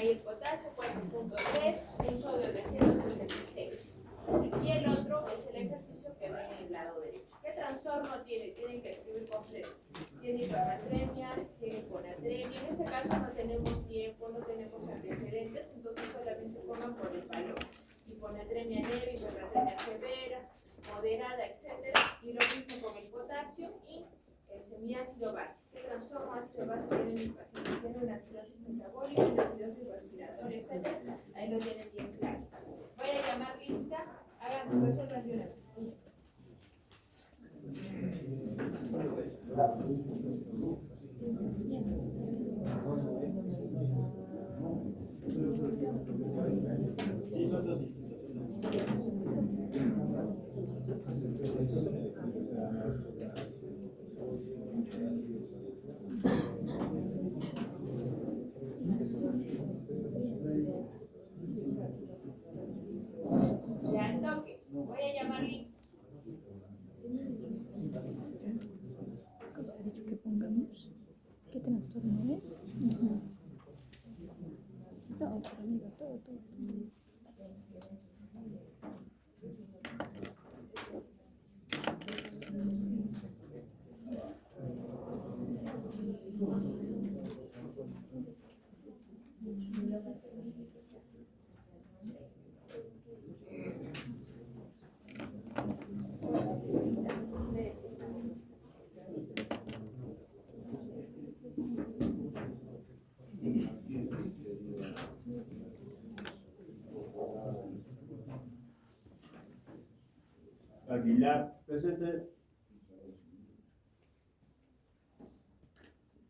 Ahí el potasio 4.3, un sodio de 166. Y el otro es el ejercicio que ven en el lado derecho. ¿Qué trastorno tiene? Tienen que escribir completo. Tiene hipernatremia, tiene hiponatremia. En este caso no tenemos tiempo, no tenemos antecedentes, entonces solamente pongan por el valor. Hiponatremia leve, hipernatremia severa, moderada, etc. Y lo mismo con el potasio y el semiácido básico. ¿Qué trastorno ácido básico tiene el paciente? Tiene una acidosis metabólica, una acidosis respiratoria, etc. Ahí lo tienen bien claro. Voy a llamar lista. Hagan, resuelvan de una vez. Ya al toque. Voy a llamar lista. ¿Qué os ha dicho que pongamos? ¿Qué trastorno es? Todo, amiga, todo. Aguilar, presente.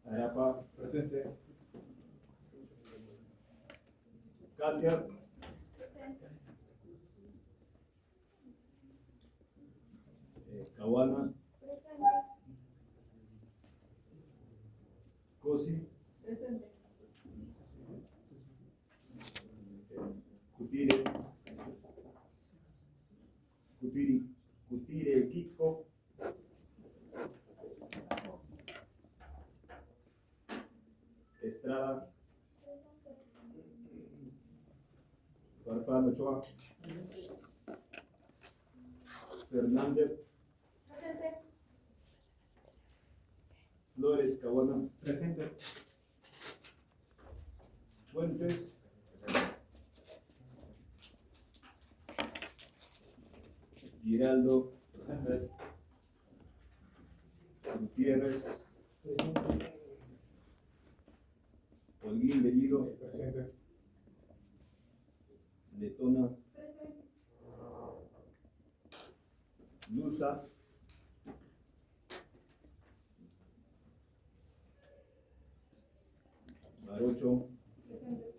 Arapa, presente. Katia, Presente. Caguana, Presente. Cosi, Presente. Cutire, Kiko, Estrada, Farfán Ochoa, Fernández, Presente. Flores Caguana, presente. Fuentes, Giraldo, presente. Gutiérrez, presente. Holguín Bellido, presente. Letona, Presente. Luza, Marocho, Presente.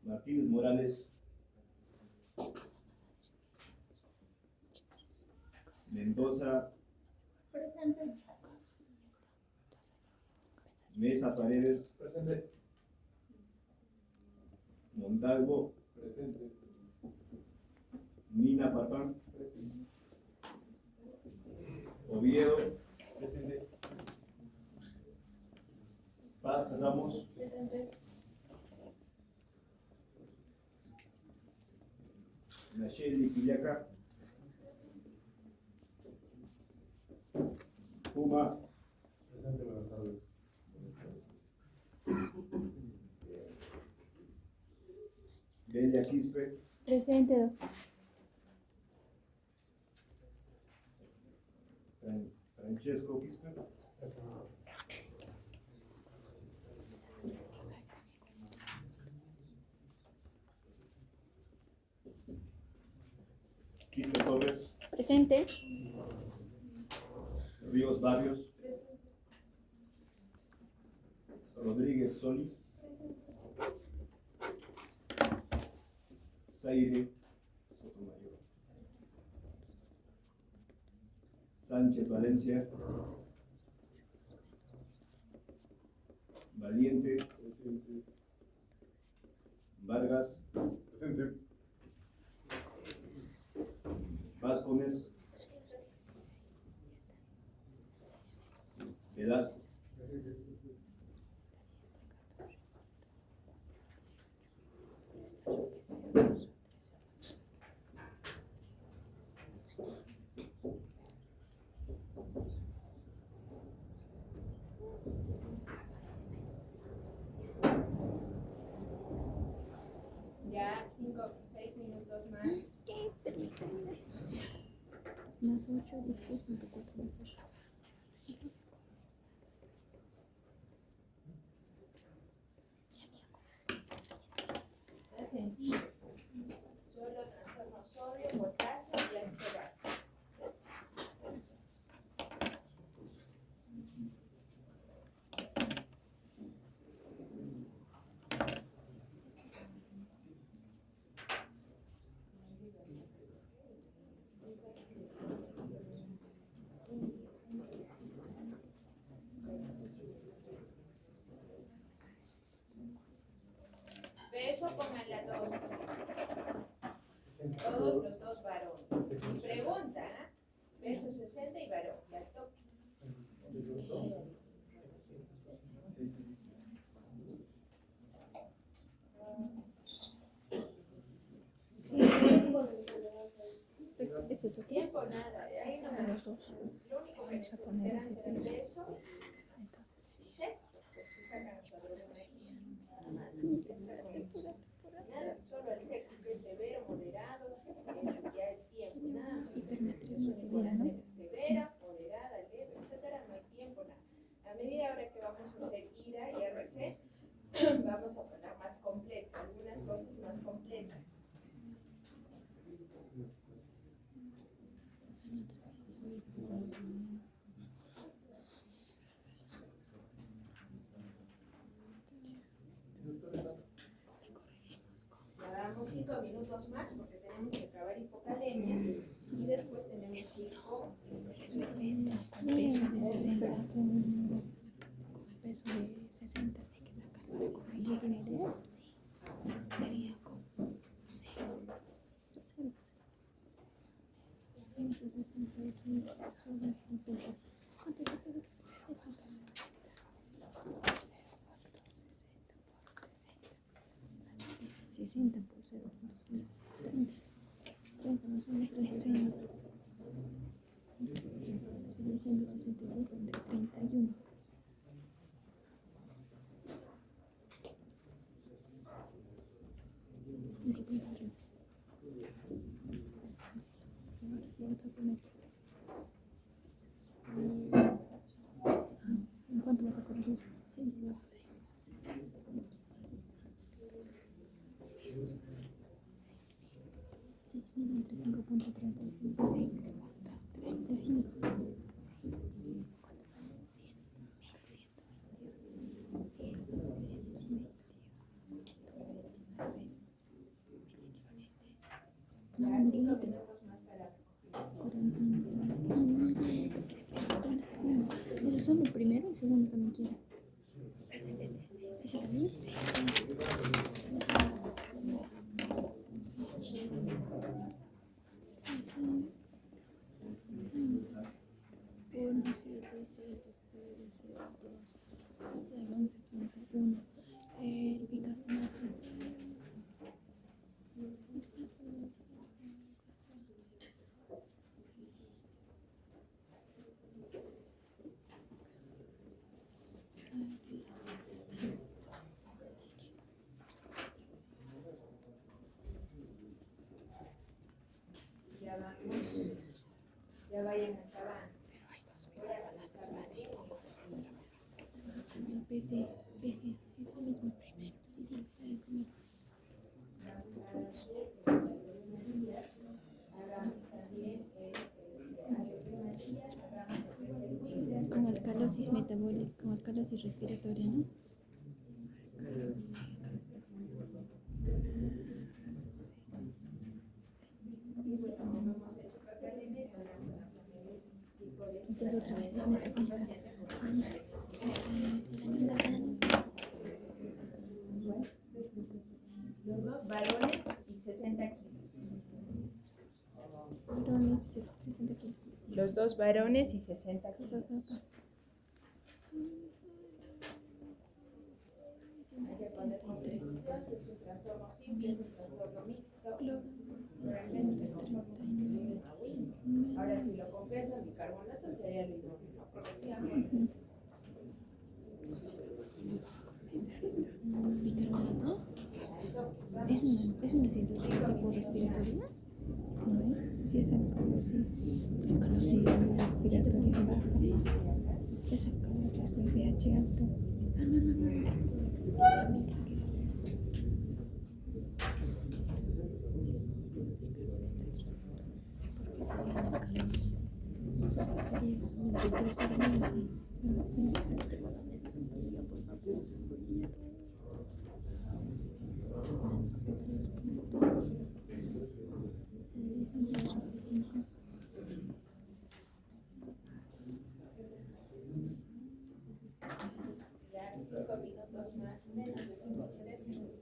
Martínez Morales, Mendoza, Presente. Mesa Paredes, presente. Montalvo, presente. Nina Farfán, presente. Oviedo, presente. Paz Ramos, Presente. Nacheli Quillaca, Puma, presente, buenas tardes. Bella Quispe, Presente, doctor. Francesco Quispe, Quispe Torres, Presente. Ríos Barrios, Rodríguez Solís, Zaire Sotomayor, Sánchez Valencia, Valiente, Vargas, presente. Vázquez, Velasco, más 8, 16.4. Es sencillo. Solo trastorno sodio, potasio y ácido láctico. Peso, pongan la dosis. Todos los dos varones. Y pregunta, ¿eh? Peso 60 y varón. Ya toque. ¿Este es ok? Tiempo nada. Ahí no Los dos. Lo único que Vamos a poner necesitan ese es el peso. peso Entonces, y sexo. Pues se sacan los valores medios. Nada más. Nada, solo el sexo, que es severo, moderado, ese es ya el tiempo, nada más. hipermetría más severa, ¿no? Severa, moderada, leve, etcétera, no hay tiempo, nada. A medida ahora que vamos a hacer IRA y RC, vamos a poner más completo, algunas cosas más completas. Ya damos 5 minutos más porque tenemos que acabar hipocalemia y después tenemos que ir con peso de 60. Con peso de 60 hay que sacar para corregir. Sí. Sería con 166 sobre el peso. ¿Cuánto se puede peso? 60 por 0.6, 30. 30 más 1, 30. 165 entre 31. Ahora sí, otro primer paso. ¿En cuánto vas a corregir? 6. Listo. 6.000 entre 5.35. 35. ¿Cuánto sale? 9 mililitros. 49. ¿Esos son el primero y el segundo también quiere? ¿Ese también? Sí. 1, 7, 6, 2, hasta el 11.1. El bicarbonato está. ya vamos, ya vayan acabando. El PC, es el mismo primero. Sí, el primero. Con alcalosis metabólica, con alcalosis respiratoria, ¿no? Entonces otra vez es metabólica. Los dos varones y 60 kilos. Varones, 60 kilos. Los dos varones y 60 kilos. Hay que poner condición, si es un trastorno simple, es un trastorno mixto. Cloro, 139. Ahora si lo compensa el bicarbonato sería el hidrógeno, porque si ¿Bicarbonato? ¿Es una situación tipo respiratoria? No, sí es el calorsis. El calorsis respiratorio bajo. Es el calorsis del pH alto. Ah, no. Mira que tienes. Ya 5 minutos más, menos de 5, 3 minutos.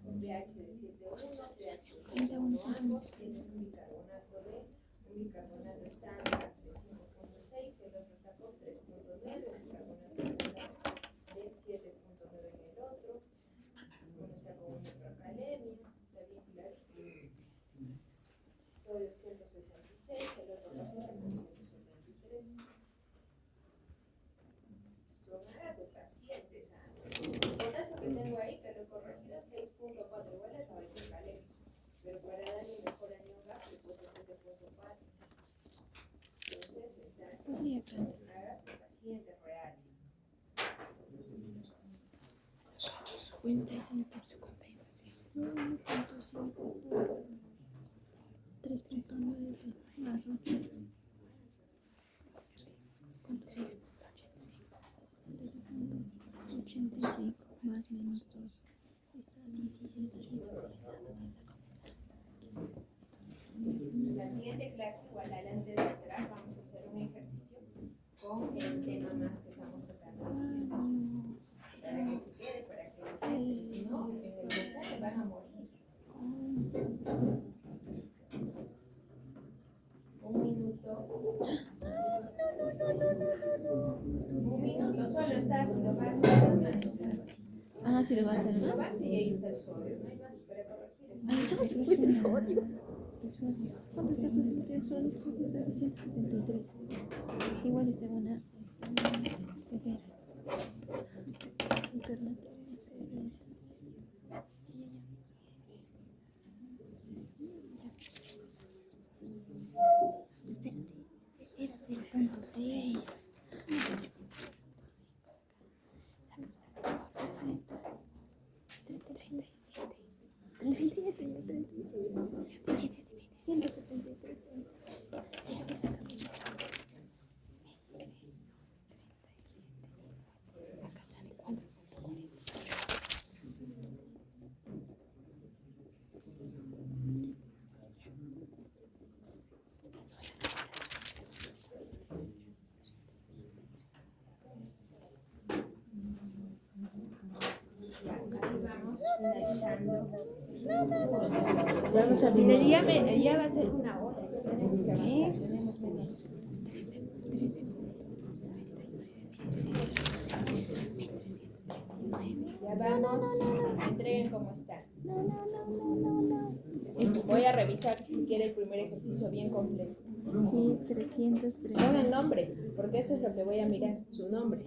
Con pH de 7,1, pH de 7,1, ambos tienen un bicarbonato estándar de 5,6, el otro está con 3,9, el bicarbonato estándar de 7,9 en el otro. Uno está con una hipercalemia, está bien clarito. Sodio 166, el otro paciente con 173. Son aras de pacientes. El potasio que tengo ahí, que lo he corregido, 6,4, igual estaba hipercalemia. Pero para darle mejor anión le puse 7,4. Entonces son aras de pacientes reales. Cuenta por su compensación. 3,9 más 8. ¿Cuánto es? 85 más menos 2. La siguiente clase, igual a la anterior, vamos a hacer un ejercicio con el tema más que estamos tocando. Para que se quede, para que se entre, si no, en el mensaje van a morir. Un minuto solo está ácido base, nada más. Ah, ácido base, Ácido ¿no? base y ahí está el sodio, no hay más para corregir. El sodio. ¿Cuánto está sodio? El sodio es 173. Igual está buena. Severa. Hipernatremia severa. Espérate. Era 6,6. 37. 173. Sí, aquí saca. Acá sale 4. Vamos finalizando. Vamos a finalizar, ya va a ser una hora. Tenemos que avanzar, tenemos menos. Ya vamos, entreguen como están. Voy a revisar si quiere el primer ejercicio bien completo. Y 330. Pongan el nombre, porque eso es lo que voy a mirar, su nombre.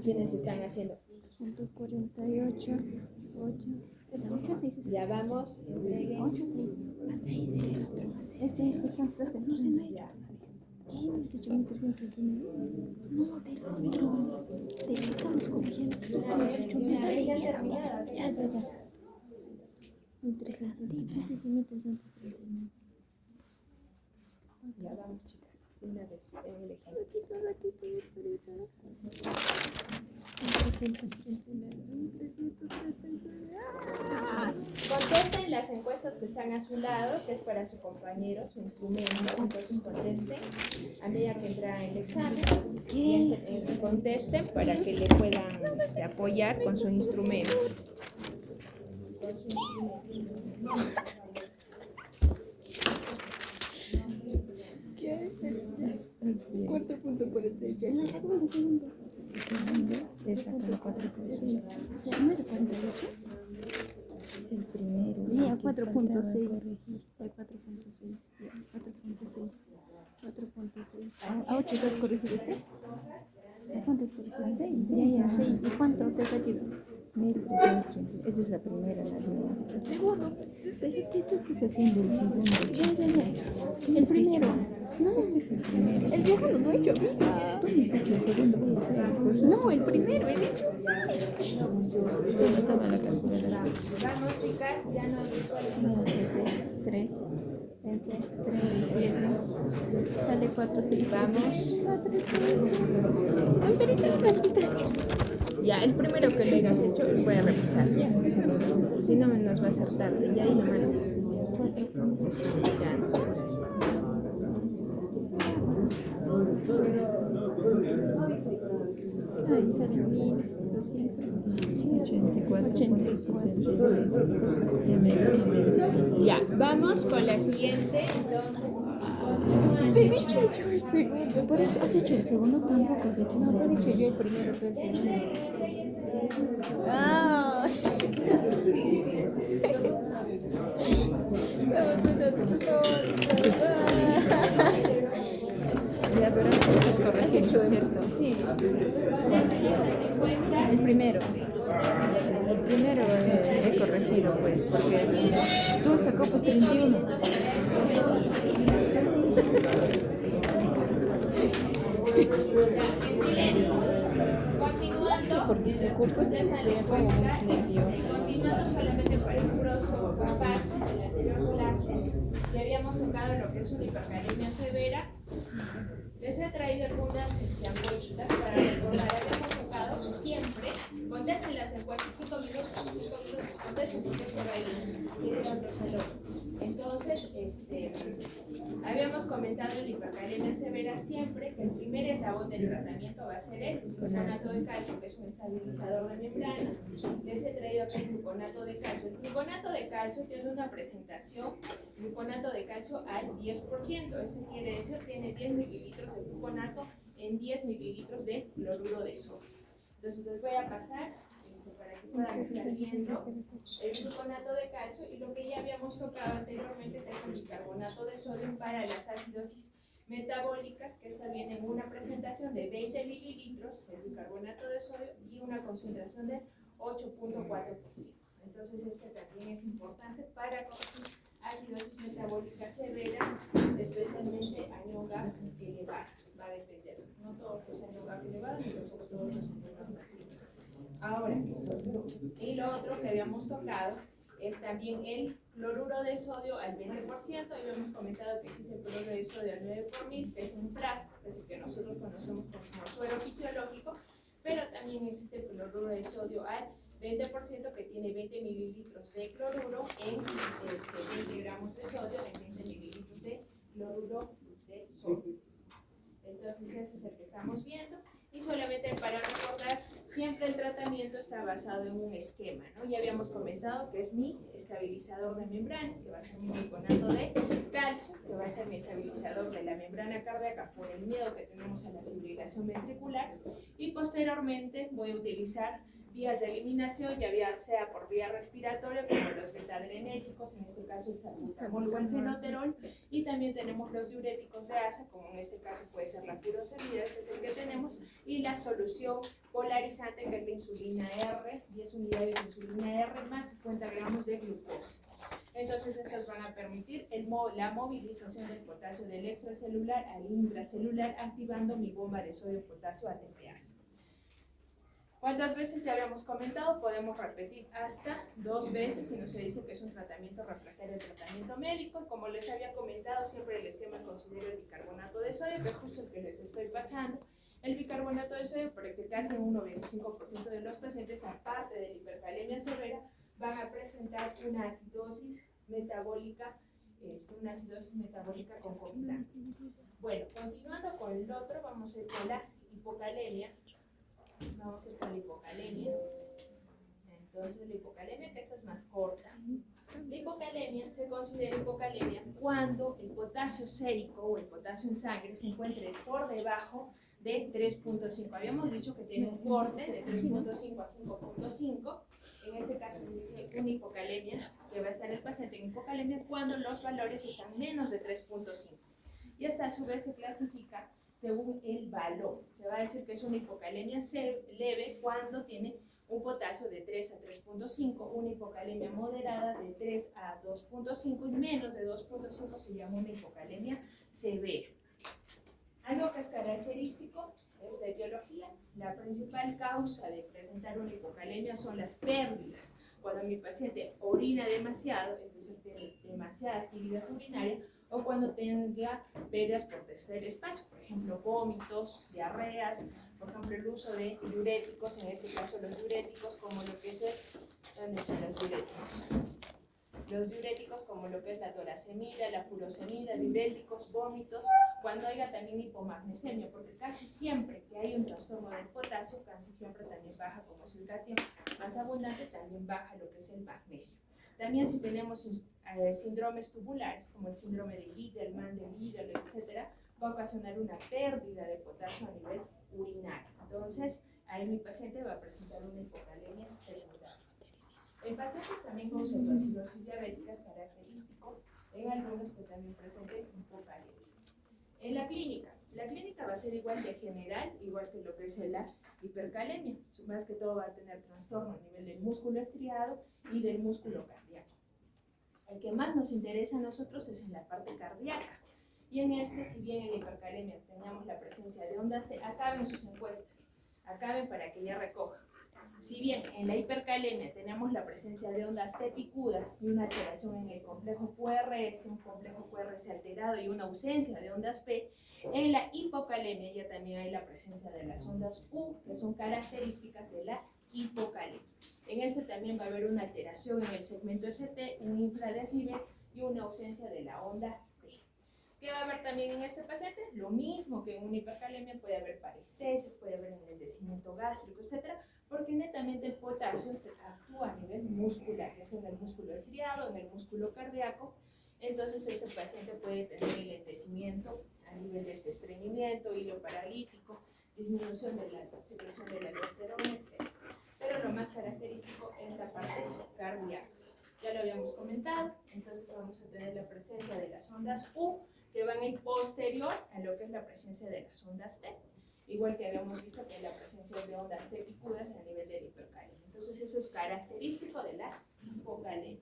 ¿Quiénes están haciendo? 148. 8. ¿Es a 8 o 6? Ya vamos, entreguen. 8 o 6. A 6 el otro. ¿Cuántos estás? No sé, no hay. Ya. ¿Quién es 8.339? No, del otro. Del que estamos corrigiendo. Esto está los 8. ¿Qué está diciendo? Ya. 1.300. Sí, 1.339. Ya vamos, chicas. Una vez en el ejemplo. Ratito. 339. Contesten las encuestas que están a su lado, que es para su compañero, su instrumento. Entonces contesten a medida que entra el examen. Y contesten para que le puedan apoyar con su instrumento. ¿Qué? 4.48. En el segundo. Exacto, 4.48. ¿Ya número 48? Es el primero. Ya, 4.6. Ya, 4.6. Ya, 4.6. 4.6. ¿A 8 estás corregido este? ¿A cuánto has corregido? 6. Ya, 6. ¿Y cuánto te ha salido? 1330. Esa es la primera, la de... El segundo. Esto estás haciendo el segundo. Ya. El primero. No, este es el primero. El segundo no he hecho bien. Tú me has dicho el segundo, voy a hacer. No, el primero he dicho. Toma la calculadora. Vamos, chicas, ya no hay 1, 7, 3, 20, 37. Sale 4, 6. Vamos. 4, 6. Tonterita, malditas. Ya, el primero que le hayas hecho, voy a revisar. Ya. Si no, nos va a hacer tarde. Y ahí nomás 4. estoy mirando. Ahí sale 1200. 84. Ya, vamos con la siguiente. Entonces, Te he dicho yo el segundo. Por eso has hecho el segundo, tampoco has hecho. No, te he dicho yo el primero, tú el segundo. Ah, ya, pero es correcto. Has hecho ¿cierto? Sí. El primero. El primero he corregido, pues, porque tú sacó pues 31. en silencio. Continuando. Porque este curso se me como muy nerviosa. Continuando solamente para el grosso paso de la anterior clase, ya habíamos tocado lo que es una hipercalemia severa. Les he traído algunas ampollitas para recordar. Habíamos tocado que siempre contesten las encuestas 5 minutos, contesten porque se va a ir otro salón. Entonces, habíamos comentado en la hipercalemia severa siempre que el primer eslabón del tratamiento va a ser el gluconato de calcio, que es un estabilizador de membrana. Les he traído aquí el gluconato de calcio. El gluconato de calcio tiene una presentación, gluconato de calcio al 10%. Esto quiere decir tiene 10 mililitros de gluconato en 10 mililitros de cloruro de sodio. Entonces les voy a pasar para que puedan estar viendo el gluconato de calcio y lo que ya habíamos tocado anteriormente, que es el bicarbonato de sodio para las acidosis metabólicas, que esta viene en una presentación de 20 mililitros de bicarbonato de sodio y una concentración del 8.4%. Entonces este también es importante para corregir acidosis metabólicas severas, especialmente añón-GAP elevado. Va a depender, no todos los añón-GAP elevados, pero todos los añón-GAP. Ahora, y lo otro que habíamos tocado es también el cloruro de sodio al 20%. Habíamos comentado que existe el cloruro de sodio al 9 por mil, que es un frasco, que es el que nosotros conocemos como suero fisiológico, pero también existe el cloruro de sodio al 20%, que tiene 20 mililitros de cloruro en 20 gramos de sodio, en 20 mililitros de cloruro de sodio. Entonces ese es el que estamos viendo. Y solamente para recordar, siempre el tratamiento está basado en un esquema, ¿no? Ya habíamos comentado que es mi estabilizador de membrana, que va a ser mi gluconato de calcio, que va a ser mi estabilizador de la membrana cardíaca por el miedo que tenemos a la fibrilación ventricular, y posteriormente voy a utilizar vías de eliminación, ya sea por vía respiratoria, como los beta-adrenérgicos, en este caso el salbutamol o el fenoterol, y también tenemos los diuréticos de ASA, como en este caso puede ser la furosemida, que es el que tenemos, y la solución polarizante, que es la insulina R, 10 unidades de insulina R más 50 gramos de glucosa. Entonces estas van a permitir la movilización del potasio del extracelular al intracelular, activando mi bomba de sodio-potasio ATPase. ¿Cuántas veces ya habíamos comentado? Podemos repetir hasta 2 veces si no se dice que es un tratamiento refractario al tratamiento médico. Como les había comentado, siempre el esquema considera el bicarbonato de sodio, que es justo el que les estoy pasando. El bicarbonato de sodio, porque casi un 95% de los pacientes, aparte de la hipercalemia severa, van a presentar una acidosis metabólica concomitante. Bueno, continuando con el otro, vamos a ir con la hipocalemia. Vamos a ir con la hipocalemia. Entonces la hipocalemia, que esta es más corta. La hipocalemia se considera hipocalemia cuando el potasio sérico o el potasio en sangre se encuentre por debajo de 3.5. Habíamos dicho que tiene un corte de 3.5 a 5.5. En este caso dice una hipocalemia, que va a estar el paciente en hipocalemia cuando los valores están menos de 3.5. Y esta a su vez se clasifica según el valor. Se va a decir que es una hipocalemia leve cuando tiene un potasio de 3 a 3.5, una hipocalemia moderada de 3 a 2.5 y menos de 2.5 se llama una hipocalemia severa. Algo que es característico es la etiología. La principal causa de presentar una hipocalemia son las pérdidas. Cuando mi paciente orina demasiado, es decir, tiene demasiada actividad urinaria, o cuando tenga pérdidas por tercer espacio, por ejemplo, vómitos, diarreas, por ejemplo, el uso de diuréticos, en este caso los diuréticos como lo que es ¿dónde están los diuréticos? Los diuréticos como lo que es la toracemida, la furosemida, diuréticos, vómitos, cuando haya también hipomagnesemia, porque casi siempre que hay un trastorno del potasio, casi siempre también baja, como es el cation más abundante, también baja lo que es el magnesio. También si tenemos síndromes tubulares, como el síndrome de Gidelman, de Lidl, etc., va a ocasionar una pérdida de potasio a nivel urinario. Entonces, ahí mi paciente va a presentar una hipocalemia secundaria. En pacientes también con cetoacidosis diabética es característico en algunos que también presenten hipocalemia. En la clínica va a ser igual de general, igual que lo que es la hipercalemia. Más que todo va a tener trastorno a nivel del músculo estriado y del músculo cardíaco. El que más nos interesa a nosotros es en la parte cardíaca. Y en este, si bien en la hipercalemia tenemos la presencia de ondas T, acaben sus encuestas, acaben para que ya recoja. Si bien en la hipercalemia tenemos la presencia de ondas T picudas y una alteración en el complejo QRS, un complejo QRS alterado y una ausencia de ondas P, en la hipocalemia ya también hay la presencia de las ondas U, que son características de la hipocalemia. En este también va a haber una alteración en el segmento ST, un infradesnivel y una ausencia de la onda T. ¿Qué va a haber también en este paciente? Lo mismo que en una hipercalemia, puede haber parestesis, puede haber engrandecimiento gástrico, etc., porque netamente el potasio actúa a nivel muscular, ya sea en el músculo estriado, en el músculo cardíaco. Entonces este paciente puede tener enlentecimiento a nivel de este estreñimiento, hilo paralítico, disminución de la secreción de la aldosterona, etc. Pero lo más característico es la parte cardíaca. Ya lo habíamos comentado, entonces vamos a tener la presencia de las ondas U, que van a ir posterior a lo que es la presencia de las ondas T. Igual que habíamos visto que la presencia de ondas T picudas a nivel de la hipercalemia. Entonces eso es característico de la hipocalemia.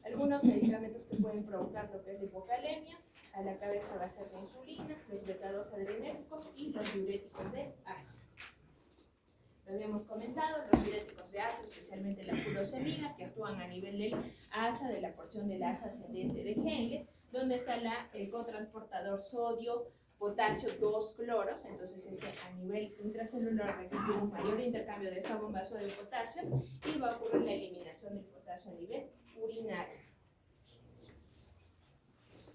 Algunos medicamentos que pueden provocar lo que es la hipocalemia, a la cabeza va a ser la insulina, los beta-2 adrenérgicos y los diuréticos de ASA. Lo habíamos comentado, los diuréticos de ASA, especialmente la furosemida, que actúan a nivel del ASA, de la porción del ASA ascendente de Henle, donde está el cotransportador sodio, potasio, 2 cloros, entonces a nivel intracelular va a existir un mayor intercambio de esa bomba de potasio y va a ocurrir la eliminación del potasio a nivel urinario.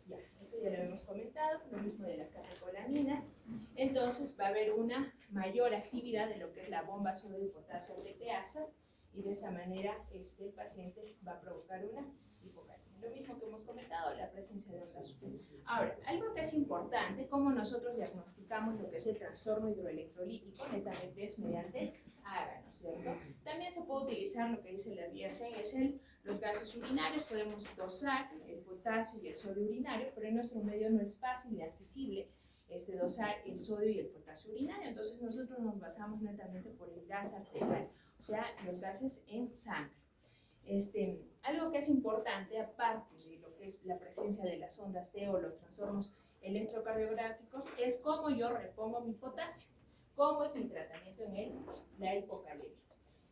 Ya, esto ya lo hemos comentado, lo mismo de las catecolaminas. Entonces va a haber una mayor actividad de lo que es la bomba sodio y potasio ATPasa y de esa manera el paciente va a provocar una hipocalemia. Lo mismo que hemos comentado, la presencia de ondas U. Ahora, algo que es importante, cómo nosotros diagnosticamos lo que es el trastorno hidroelectrolítico, netamente es mediante AGA, ¿no es cierto? También se puede utilizar lo que dicen las guías CEN, los gases urinarios, podemos dosar el potasio y el sodio urinario, pero en nuestro medio no es fácil y accesible dosar el sodio y el potasio urinario, entonces nosotros nos basamos netamente por el gas arterial, o sea, los gases en sangre. Algo que es importante, aparte de lo que es la presencia de las ondas T o los trastornos electrocardiográficos, es cómo yo repongo mi potasio, cómo es mi tratamiento en la hipocalemia.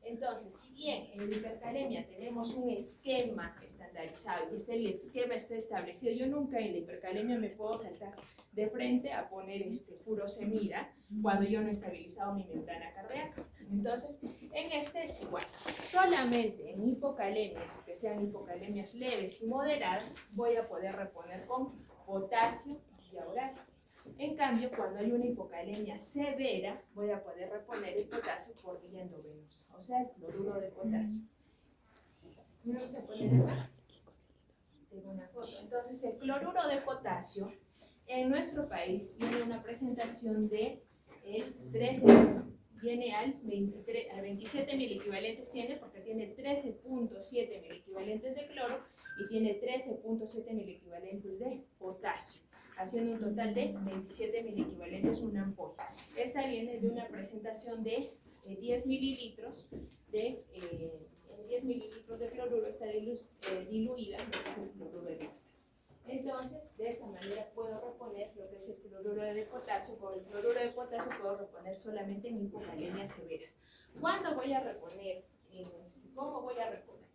Entonces, si bien en la hipercalemia tenemos un esquema estandarizado y el esquema está establecido, yo nunca en la hipercalemia me puedo saltar de frente a poner furosemida cuando yo no he estabilizado mi membrana cardíaca. Entonces, en este es igual. Solamente en hipocalemias, que sean hipocalemias leves y moderadas, voy a poder reponer con potasio diaurático. En cambio, cuando hay una hipocalemia severa, voy a poder reponer el potasio por vía endovenosa, o sea, el cloruro de potasio. Vamos a poner acá. Tengo una foto. Entonces, el cloruro de potasio en nuestro país viene una presentación de el 3 de, viene al 23, a 27 mil equivalentes tiene porque tiene 13.7 mil equivalentes de cloro y tiene 13.7 mil equivalentes de potasio, haciendo un total de 27 mil equivalentes una ampolla. Esta viene de una presentación de 10 mililitros de 10 mililitros de cloruro, está diluida en lo que es el cloruro de potasio. Entonces, de esta manera puedo reponer lo que es el cloruro de potasio. Con el cloruro de potasio puedo reponer solamente en hipokalemias severas. ¿Cuándo voy a reponer? ¿Cómo voy a reponer?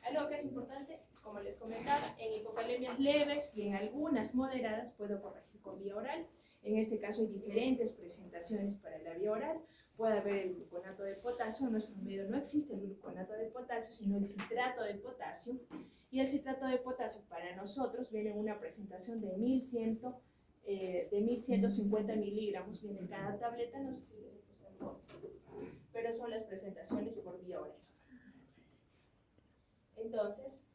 Algo que es importante, como les comentaba, en hipokalemias leves y en algunas moderadas puedo corregir con vía oral. En este caso hay diferentes presentaciones para la vía oral. Puede haber el gluconato de potasio. En nuestro medio no existe el gluconato de potasio, sino el citrato de potasio. Y el citrato de potasio para nosotros viene en una presentación de 1150 miligramos. Viene en cada tableta, no sé si les he puesto en foto, pero son las presentaciones por vía oral. Entonces,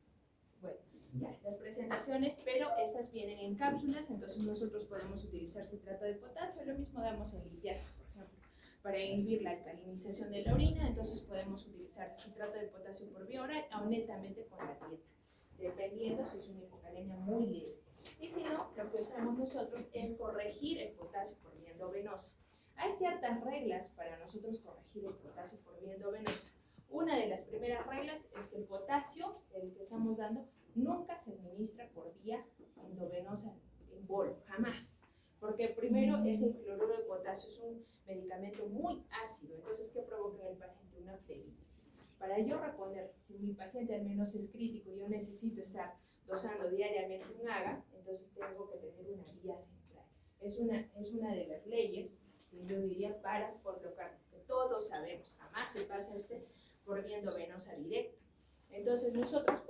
bueno, ya, las presentaciones, pero estas vienen en cápsulas, entonces nosotros podemos utilizar citrato de potasio. Lo mismo damos en litiasis, por ejemplo, para inhibir la alcalinización de la orina. Entonces podemos utilizar citrato de potasio por vía oral o netamente con la dieta, dependiendo si es una hipocalemia muy leve. Y si no, lo que usamos nosotros es corregir el potasio por vía endovenosa. Hay ciertas reglas para nosotros corregir el potasio por vía endovenosa. Una de las primeras reglas es que el potasio, el que estamos dando, nunca se administra por vía endovenosa en bolo, jamás. Porque primero es el cloruro de potasio, es un medicamento muy ácido, entonces ¿qué provoca en el paciente? Una flebitis. Para yo reponer, si mi paciente al menos es crítico y yo necesito estar dosando diariamente un AGA, entonces tengo que tener una vía central. Es una de las leyes que yo diría para colocar, que todos sabemos, jamás se pasa por vía endovenosa directa. Entonces nosotros,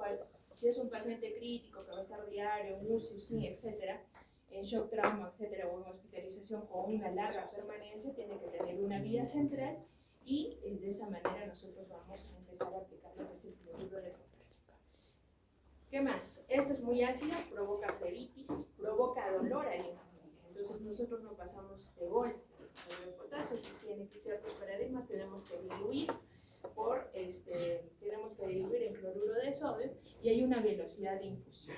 si es un paciente crítico que va a estar diario, en UCI, UCI, etcétera, en shock trauma, etcétera, o en hospitalización con una larga permanencia, tiene que tener una vía central. Y de esa manera nosotros vamos a empezar a aplicar lo que es el cloruro de potasio. ¿Qué más? Esto es muy ácido, provoca flebitis, provoca dolor ahí en la familia. Entonces nosotros no pasamos de golpe el cloruro de potasio, si tiene ciertos paradigmas, tenemos que diluir en cloruro de sodio y hay una velocidad de infusión.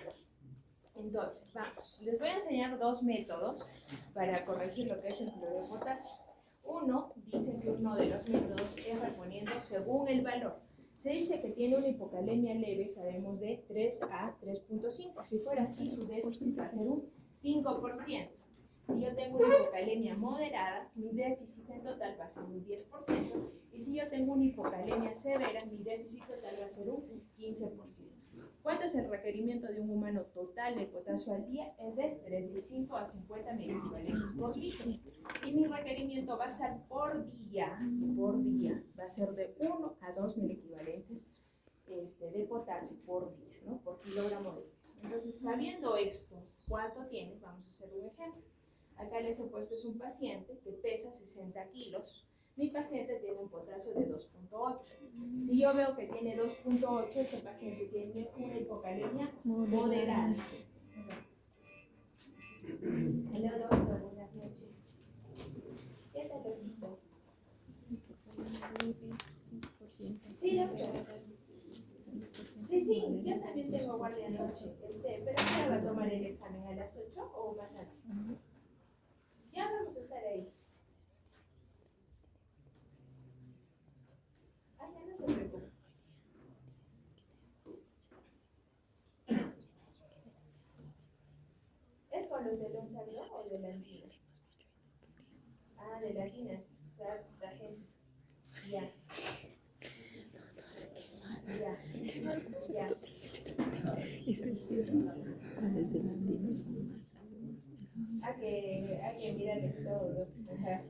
Entonces, vamos, les voy a enseñar dos métodos para corregir lo que es el cloruro de potasio. Uno, dice que uno de los métodos es reponiendo según el valor. Se dice que tiene una hipocalemia leve, sabemos de 3 a 3.5. Si fuera así, su déficit va a ser un 5%. Si yo tengo una hipocalemia moderada, mi déficit en total va a ser un 10%. Y si yo tengo una hipocalemia severa, mi déficit total va a ser un 15%. ¿Cuánto es el requerimiento de un humano total de potasio al día? Es de 35 a 50 miliequivalentes por litro. Y mi requerimiento va a ser por día, va a ser de 1 a 2 miliequivalentes de potasio por día, ¿no? Por kilogramo de peso. Entonces, sabiendo esto, ¿cuánto tiene? Vamos a hacer un ejemplo. Acá les he puesto es un paciente que pesa 60 kilos. Mi paciente tiene un potasio de 2.8. Si yo veo que tiene 2.8, este paciente tiene una hipocalemia moderada. Hola, doctor, buenas noches. ¿Qué tal, doctor? Sí, doctor. Sí, yo también tengo guardia anoche. ¿Pero qué va a tomar el examen a las 8 o más antes? Ya vamos a estar ahí. Ya no se preocupe. ¿Es con los de Lonsaldo o de la Andina? De la Andina, exacta gente. Ya. Eso es cierto. Cuáles de la Andina son más alumnos de los... Hay que mirarles todo. Ajá.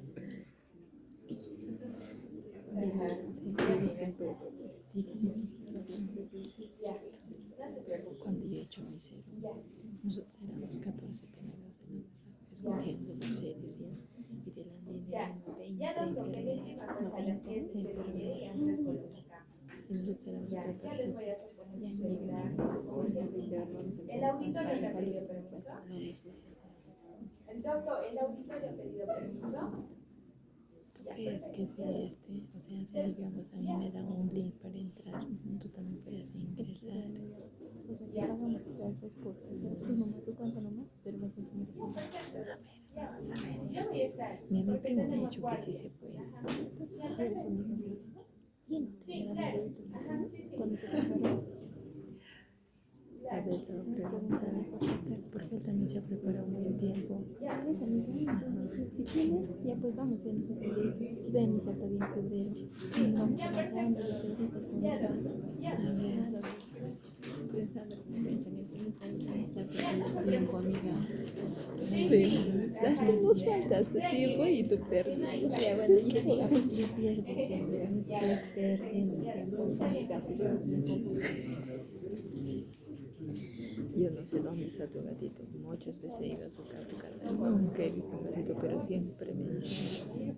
Sí, buscan todo. Sí. Ya, no se preocupe. Cuando yo he hecho mi cero, Ya. nosotros éramos 14 pelados en la mesa, escogiendo las series ya, y de la línea 20, Ya doctor, que le diga pues a las 7 se lo mide y antes pues lo sacamos. y nosotros éramos Ya, ya 14. les voy a hacer poner su celular, como siempre. El auditorio le ha pedido permiso. El doctor, el auditorio ha pedido permiso. ¿Tú crees que si o sea, si digamos a mí me dan un link para entrar, tú también puedes ingresar? O sea, ya hagamos clases por tu nomás, tu cuánto nomás, pero vas a ingresar. Vamos a ver. Yo voy a estar. Mi Porque primo me ha tenemos dicho que guardia. sí se puede. Eres un ejemplo. Bien, Sí, claro. Ajá, sí, sí. cuando se prepara, A ver, te voy a preguntar, porque él también se ha preparado un buen tiempo. ya ves, amiga, entonces si tiene, ya pues vamos viendo sus videitos. Si ven, inserta bien febrero. Sí, vamos avanzando desde ahorita con Ya, doctor. Ya. pensando en el pensamiento Tiempo, amiga. Sí, sí. Hasta nos faltaste tiempo y tú perdiste. Ya, bueno, y sí, a veces yo pierdo tiempo, después perdiendo tiempo, Yo no sé dónde está tu gatito. Muchas veces he ido a su casa. Nunca he visto un gatito, pero siempre me dicen.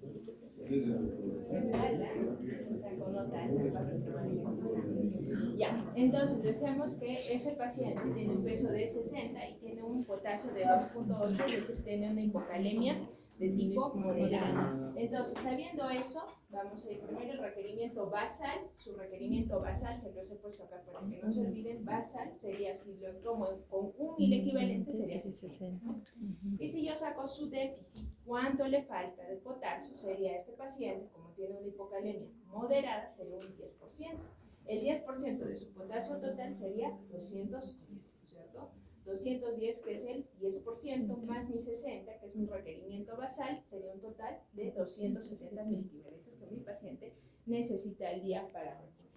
Ya, entonces decimos que este paciente tiene un peso de 60 y tiene un potasio de 2.8, es decir, tiene una hipocalemia de tipo moderado. Entonces, sabiendo eso, vamos a ir primero el requerimiento basal. Su requerimiento basal, se los he puesto acá para que no se olviden, basal sería, si lo tomo con 1.000 equivalente, sería 60. Y si yo saco su déficit, ¿cuánto le falta de potasio? Sería este paciente, como tiene una hipocalemia moderada, sería un 10%. El 10% de su potasio total sería 210, ¿cierto? 210, que es el 10%, más mi 60, que es mi requerimiento basal, sería un total de 270 miliequivalentes que mi paciente necesita al día para reponer.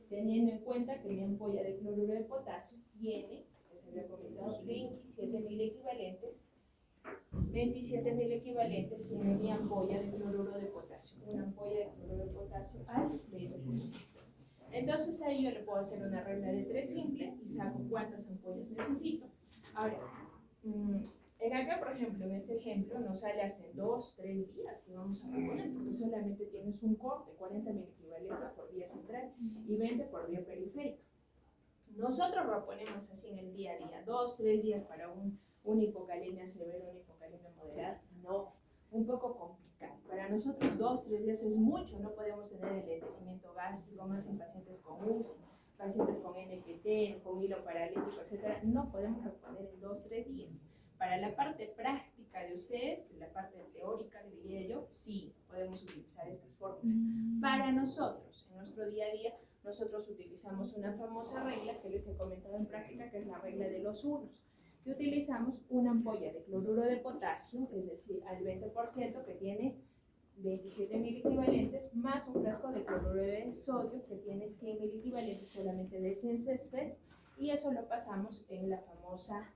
Teniendo en cuenta que mi ampolla de cloruro de potasio tiene, que se había comentado, 27.000 equivalentes. 27.000 equivalentes tiene mi ampolla de cloruro de potasio. Una ampolla de cloruro de potasio al 20%. Entonces ahí yo le puedo hacer una regla de 3 simple y saco cuántas ampollas necesito. Ahora, en acá, por ejemplo, en este ejemplo, nos sale hasta en 2-3 días que vamos a reponer, porque solamente tienes un corte, 40.000 equivalentes por vía central y 20 por vía periférica. Nosotros reponemos así en el día a día, 2-3 días para una hipocalemia severa, una hipocalemia moderada, no, un poco complicado. Para nosotros 2-3 días es mucho, no podemos tener enlentecimiento gástrico más en pacientes con UCI, pacientes con NPT, con hilo paralítico, etc. No podemos reponer en 2-3 días. Para la parte práctica de ustedes, la parte teórica, diría yo, sí, podemos utilizar estas fórmulas. Para nosotros, en nuestro día a día, nosotros utilizamos una famosa regla que les he comentado en práctica, que es la regla de los unos, que utilizamos una ampolla de cloruro de potasio, es decir, al 20%, que tiene 27.000 equivalentes, más un frasco de cloruro de sodio que tiene 100.000 equivalentes solamente de Cincestes, y eso lo pasamos en la famosa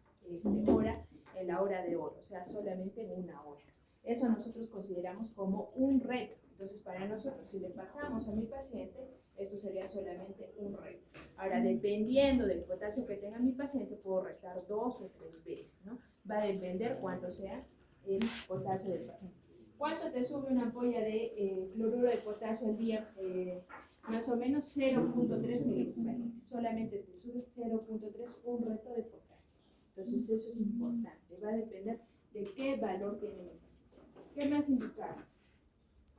hora, en la hora de oro, o sea, solamente en una hora. Eso nosotros consideramos como un reto. Entonces, para nosotros, si le pasamos a mi paciente, esto sería solamente un reto. Ahora, dependiendo del potasio que tenga mi paciente, puedo retar 2 o 3 veces, ¿no? Va a depender cuánto sea el potasio del paciente. ¿Cuánto te sube una ampolla de cloruro de potasio al día? Más o menos 0.3 miliequivalentes. Solamente te sube 0.3, un reto de potasio. Entonces, eso es importante. Va a depender de qué valor tiene mi paciente. ¿Qué más indicamos?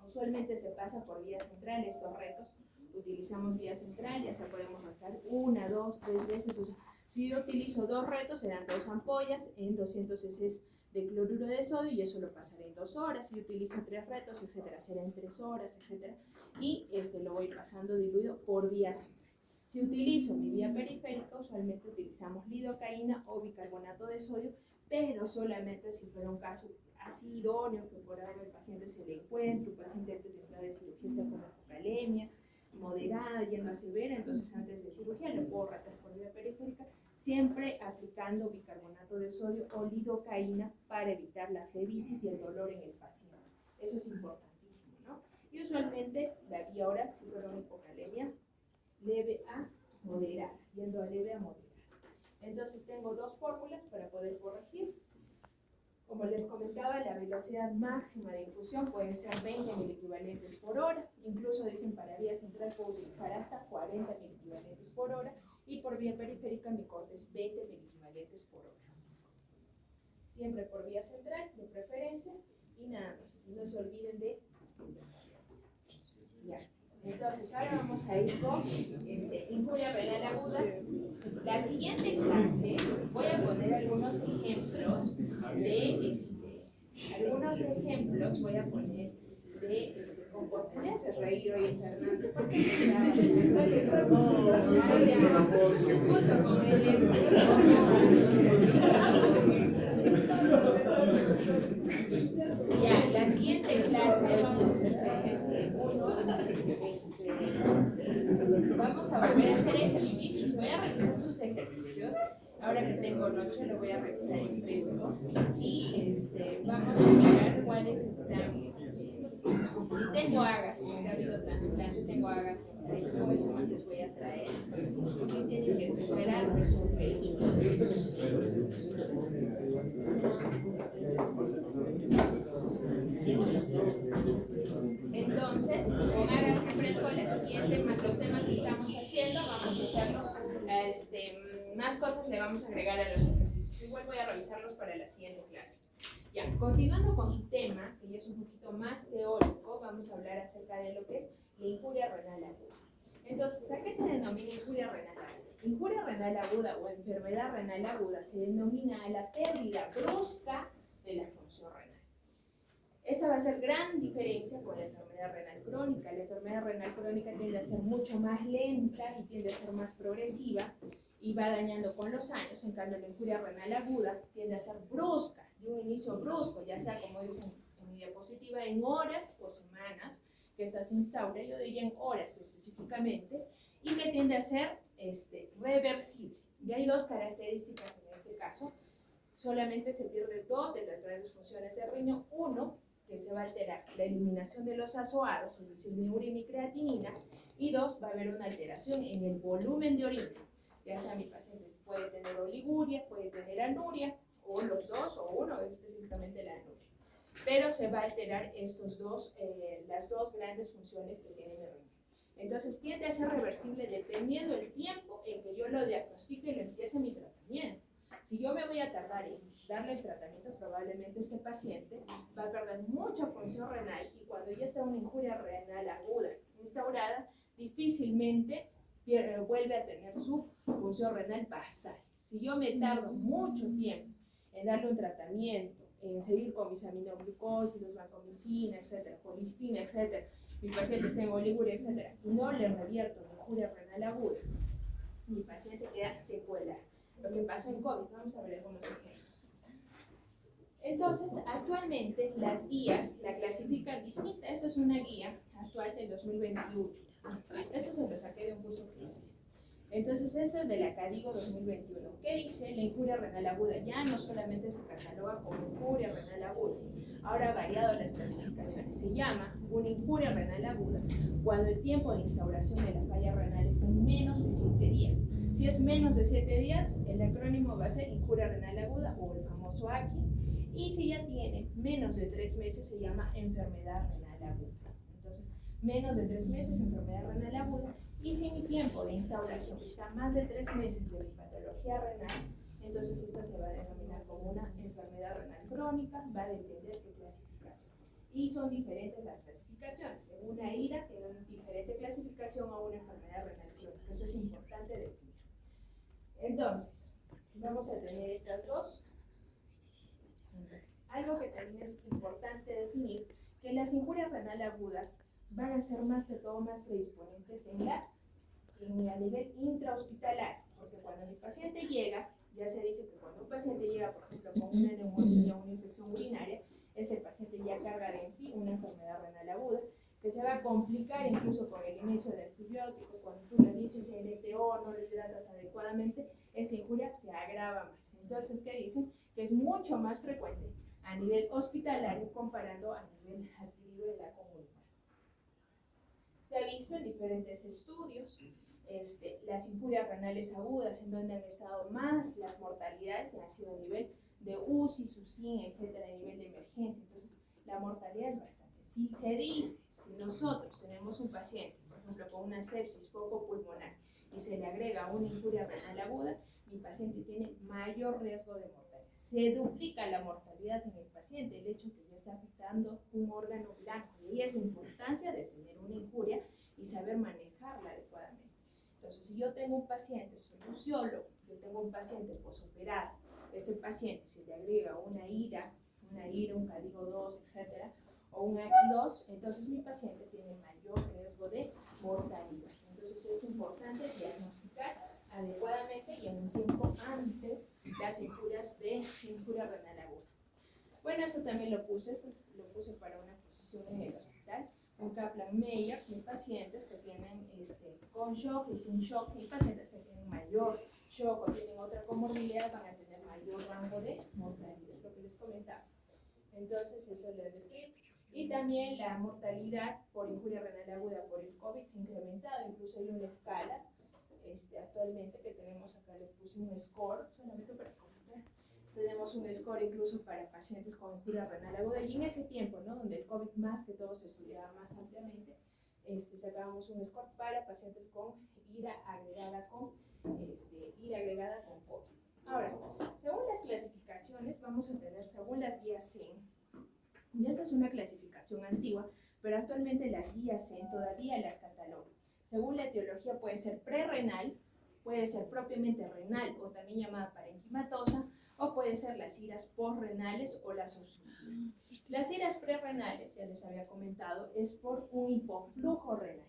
Usualmente se pasa por vía central estos retos. Utilizamos vía central, ya se podemos retar 1, 2, 3 veces. O sea, si yo utilizo 2 retos, serán 2 ampollas en 200 cc de cloruro de sodio y eso lo pasaré en 2 horas. Si utilizo 3 retos, etcétera, será en 3 horas, etcétera. Y lo voy pasando diluido por vía central. Si utilizo mi vía periférica, usualmente utilizamos lidocaína o bicarbonato de sodio, pero solamente si fuera un caso así idóneo, que por ahora el paciente se le encuentra, un paciente antes de entrar de cirugía está con hipocalemia moderada, yendo a severa, entonces antes de cirugía le puedo retar por vía periférica, siempre aplicando bicarbonato de sodio o lidocaína para evitar la flebitis y el dolor en el paciente. Eso es importantísimo, ¿no? Y usualmente la vía oral, si fuera una hipocalemia leve a moderada, yendo a leve a moderada. Entonces tengo dos fórmulas para poder corregir. Como les comentaba, la velocidad máxima de infusión puede ser 20 mil por hora, incluso dicen para vía central puedo utilizar hasta 40 mil por hora, y por vía periférica mi corte es 20 mil por hora. Siempre por vía central, de preferencia, y nada más. Y no se olviden de... Ya. Entonces, ahora vamos a ir con injuria renal aguda. La siguiente clase voy a poner algunos ejemplos voy a poner de comportamiento. Me hace reír hoy, Fernando. ¿Por qué justo con él ya, la siguiente clase vamos a hacer vamos a volver a hacer ejercicios. Voy a revisar sus ejercicios. Ahora que tengo noche lo voy a revisar en fresco y vamos a mirar cuáles están. Tengo agas, porque ha habido trasplante, tengo agas en fresco, eso no les voy a traer. Y tienen que empezar a resolver. Entonces, con agas en fresco, los temas que estamos haciendo, vamos a hacerlo. Más cosas le vamos a agregar a los ejercicios. Igual voy a revisarlos para la siguiente clase. Ya, continuando con su tema, que ya es un poquito más teórico, vamos a hablar acerca de lo que es la injuria renal aguda. Entonces, ¿a qué se denomina injuria renal aguda? Injuria renal aguda o enfermedad renal aguda se denomina a la pérdida brusca de la función renal. Esa va a ser gran diferencia con la enfermedad renal crónica. La enfermedad renal crónica tiende a ser mucho más lenta y tiende a ser más progresiva y va dañando con los años. En cambio, la injuria renal aguda tiende a ser brusca, de un inicio brusco, ya sea, como dicen en mi diapositiva, en horas o semanas que esta se instaura, yo diría en horas específicamente, y que tiende a ser reversible. Y hay dos características en este caso. Solamente se pierde dos de las grandes funciones del riñón. Uno, que se va a alterar la eliminación de los azoados, es decir, mi urea y mi creatinina, y dos, va a haber una alteración en el volumen de orina. Ya sea mi paciente puede tener oliguria, puede tener anuria, o los dos, o uno, específicamente la anuria. Pero se va a alterar las dos grandes funciones que tiene el riñón. Entonces tiende a ser reversible dependiendo del tiempo en que yo lo diagnostique y lo empiece mi tratamiento. Si yo me voy a tardar en darle el tratamiento, probablemente este paciente va a perder mucha función renal y cuando ya está una injuria renal aguda instaurada, difícilmente vuelve a tener su función renal basal. Si yo me tardo mucho tiempo en darle un tratamiento, en seguir con mis aminoglucósidos, vancomicina, etcétera, colistina, etcétera, mi paciente está en oliguria, etcétera, y no le revierto mi injuria renal aguda, mi paciente queda secuela. Lo que pasó en COVID, vamos a ver algunos ejemplos. Entonces, actualmente las guías la clasifican distinta. Esta es una guía actual del 2021. Esto se lo saqué de un curso de ciencia. Entonces, esta es de la CADIGO 2021. ¿Qué dice? La injuria renal aguda ya no solamente se cataloga como injuria renal aguda, ahora ha variado las clasificaciones. Se llama una injuria renal aguda cuando el tiempo de instauración de la falla renal es de menos de 7 días. Si es menos de 7 días, el acrónimo va a ser injuria renal aguda o el famoso ACI. Y si ya tiene menos de 3 meses, se llama enfermedad renal aguda. Entonces, menos de 3 meses, enfermedad renal aguda. Y si mi tiempo de instauración está más de 3 meses de mi patología renal, entonces esta se va a denominar como una enfermedad renal crónica, va a depender de clasificación. Y son diferentes las clasificaciones. Según la IRA, tiene una diferente clasificación a una enfermedad renal crónica. Eso es importante definir. Entonces, vamos a tener estas dos. Algo que también es importante definir, que las injurias renal agudas van a ser más que todo más predisponentes a nivel intrahospitalario, porque cuando el paciente llega, ya se dice que cuando un paciente llega, por ejemplo, con una neumonía o una infección urinaria, ese paciente ya carga de en sí una enfermedad renal aguda, que se va a complicar incluso con el inicio del antibiótico. Cuando tú le dices LTO, no le hidratas adecuadamente, esta injuria se agrava más. Entonces, ¿qué dicen? Que es mucho más frecuente a nivel hospitalario comparando a nivel adquirido en la comunidad. Se ha visto en diferentes estudios las injurias renales agudas, en donde han estado más las mortalidades, han sido a nivel de UCI, SUSIN, etcétera, a nivel de emergencia. Entonces, la mortalidad es bastante. Si se dice, si nosotros tenemos un paciente, por ejemplo, con una sepsis foco pulmonar y se le agrega una injuria renal aguda, mi paciente tiene mayor riesgo de mortalidad. Se duplica la mortalidad en el paciente, el hecho que ya está afectando un órgano blanco. Y ahí es la importancia de tener una injuria y saber manejarla adecuadamente. Entonces, si yo tengo un paciente, soy luciólogo, yo tengo un paciente posoperado, este paciente se le agrega una IRA, un CADIGO 2, etcétera, o un ACI2, entonces mi paciente tiene mayor riesgo de mortalidad. Entonces es importante diagnosticar adecuadamente y en un tiempo antes las injuria renal aguda. Bueno, eso también lo puse para una exposición en el hospital. Un Kaplan-Meier de pacientes que tienen con shock y sin shock, y pacientes que tienen mayor shock o tienen otra comorbilidad van a tener mayor rango de mortalidad, lo que les comentaba. Entonces, eso les describo. Y también la mortalidad por injuria renal aguda por el COVID se ha incrementado, incluso hay una escala actualmente que tenemos acá, le puse un score, solamente para comentar. Tenemos un score incluso para pacientes con injuria renal aguda, y en ese tiempo, ¿no?, donde el COVID más que todo se estudiaba más ampliamente, sacábamos un score para pacientes con IRA agregada con COVID. Ahora, según las clasificaciones, vamos a tener según las guías CEN, y esta es una clasificación antigua, pero actualmente las guías CEN todavía las catalogan. Según la etiología puede ser prerrenal, puede ser propiamente renal o también llamada parenquimatosa, o puede ser las iras posrenales o las obstructivas. Las iras prerrenales, ya les había comentado, es por un hipoflujo renal.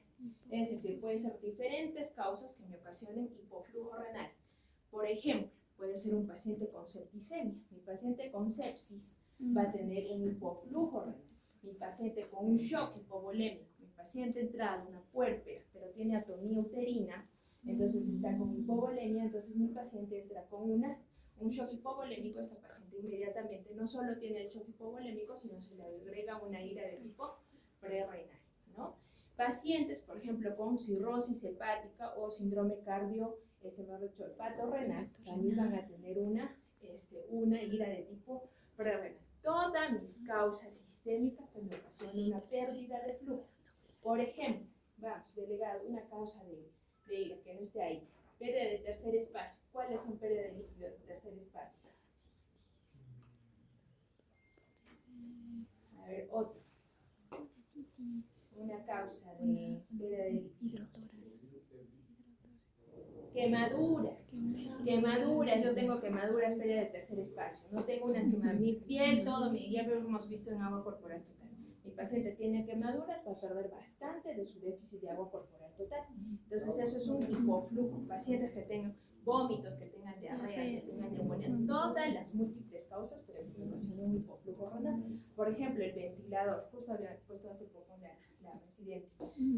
Es decir, puede ser diferentes causas que me ocasionen hipoflujo renal. Por ejemplo, puede ser un paciente con septicemia. Mi paciente con sepsis va a tener un hipoflujo renal. Mi paciente con un shock hipovolémico, mi paciente entrado una puérpera, pero tiene atonía uterina, entonces está con hipovolemia, entonces mi paciente entra con un shock hipovolémico. Esa paciente inmediatamente no solo tiene el shock hipovolémico, sino se le agrega una ira de tipo prerrenal, ¿no? Pacientes, por ejemplo, con cirrosis hepática o síndrome hepatorrenal, también van a tener una ira de tipo prerrenal. Todas mis causas sistémicas que me ocasionan una pérdida de flujo. Por ejemplo, vamos, delegado, una causa de ira que no esté ahí. Pérdida de tercer espacio. ¿Cuáles son pérdidas de líquido de tercer espacio? A ver, otra. Una causa de pérdida de líquido. Quemaduras, yo tengo quemaduras, pérdida de tercer espacio. No tengo unas quemaduras, mi piel, todo, ya lo hemos visto en agua corporal total. Mi paciente tiene quemaduras, va a perder bastante de su déficit de agua corporal total. Entonces eso es un hipoflujo. Pacientes que tengan vómitos, que tengan diarreas, que tengan neumonía, todas las múltiples causas por ocasionan un hipoflujo renal. Por ejemplo, el ventilador, justo había puesto hace poco la residente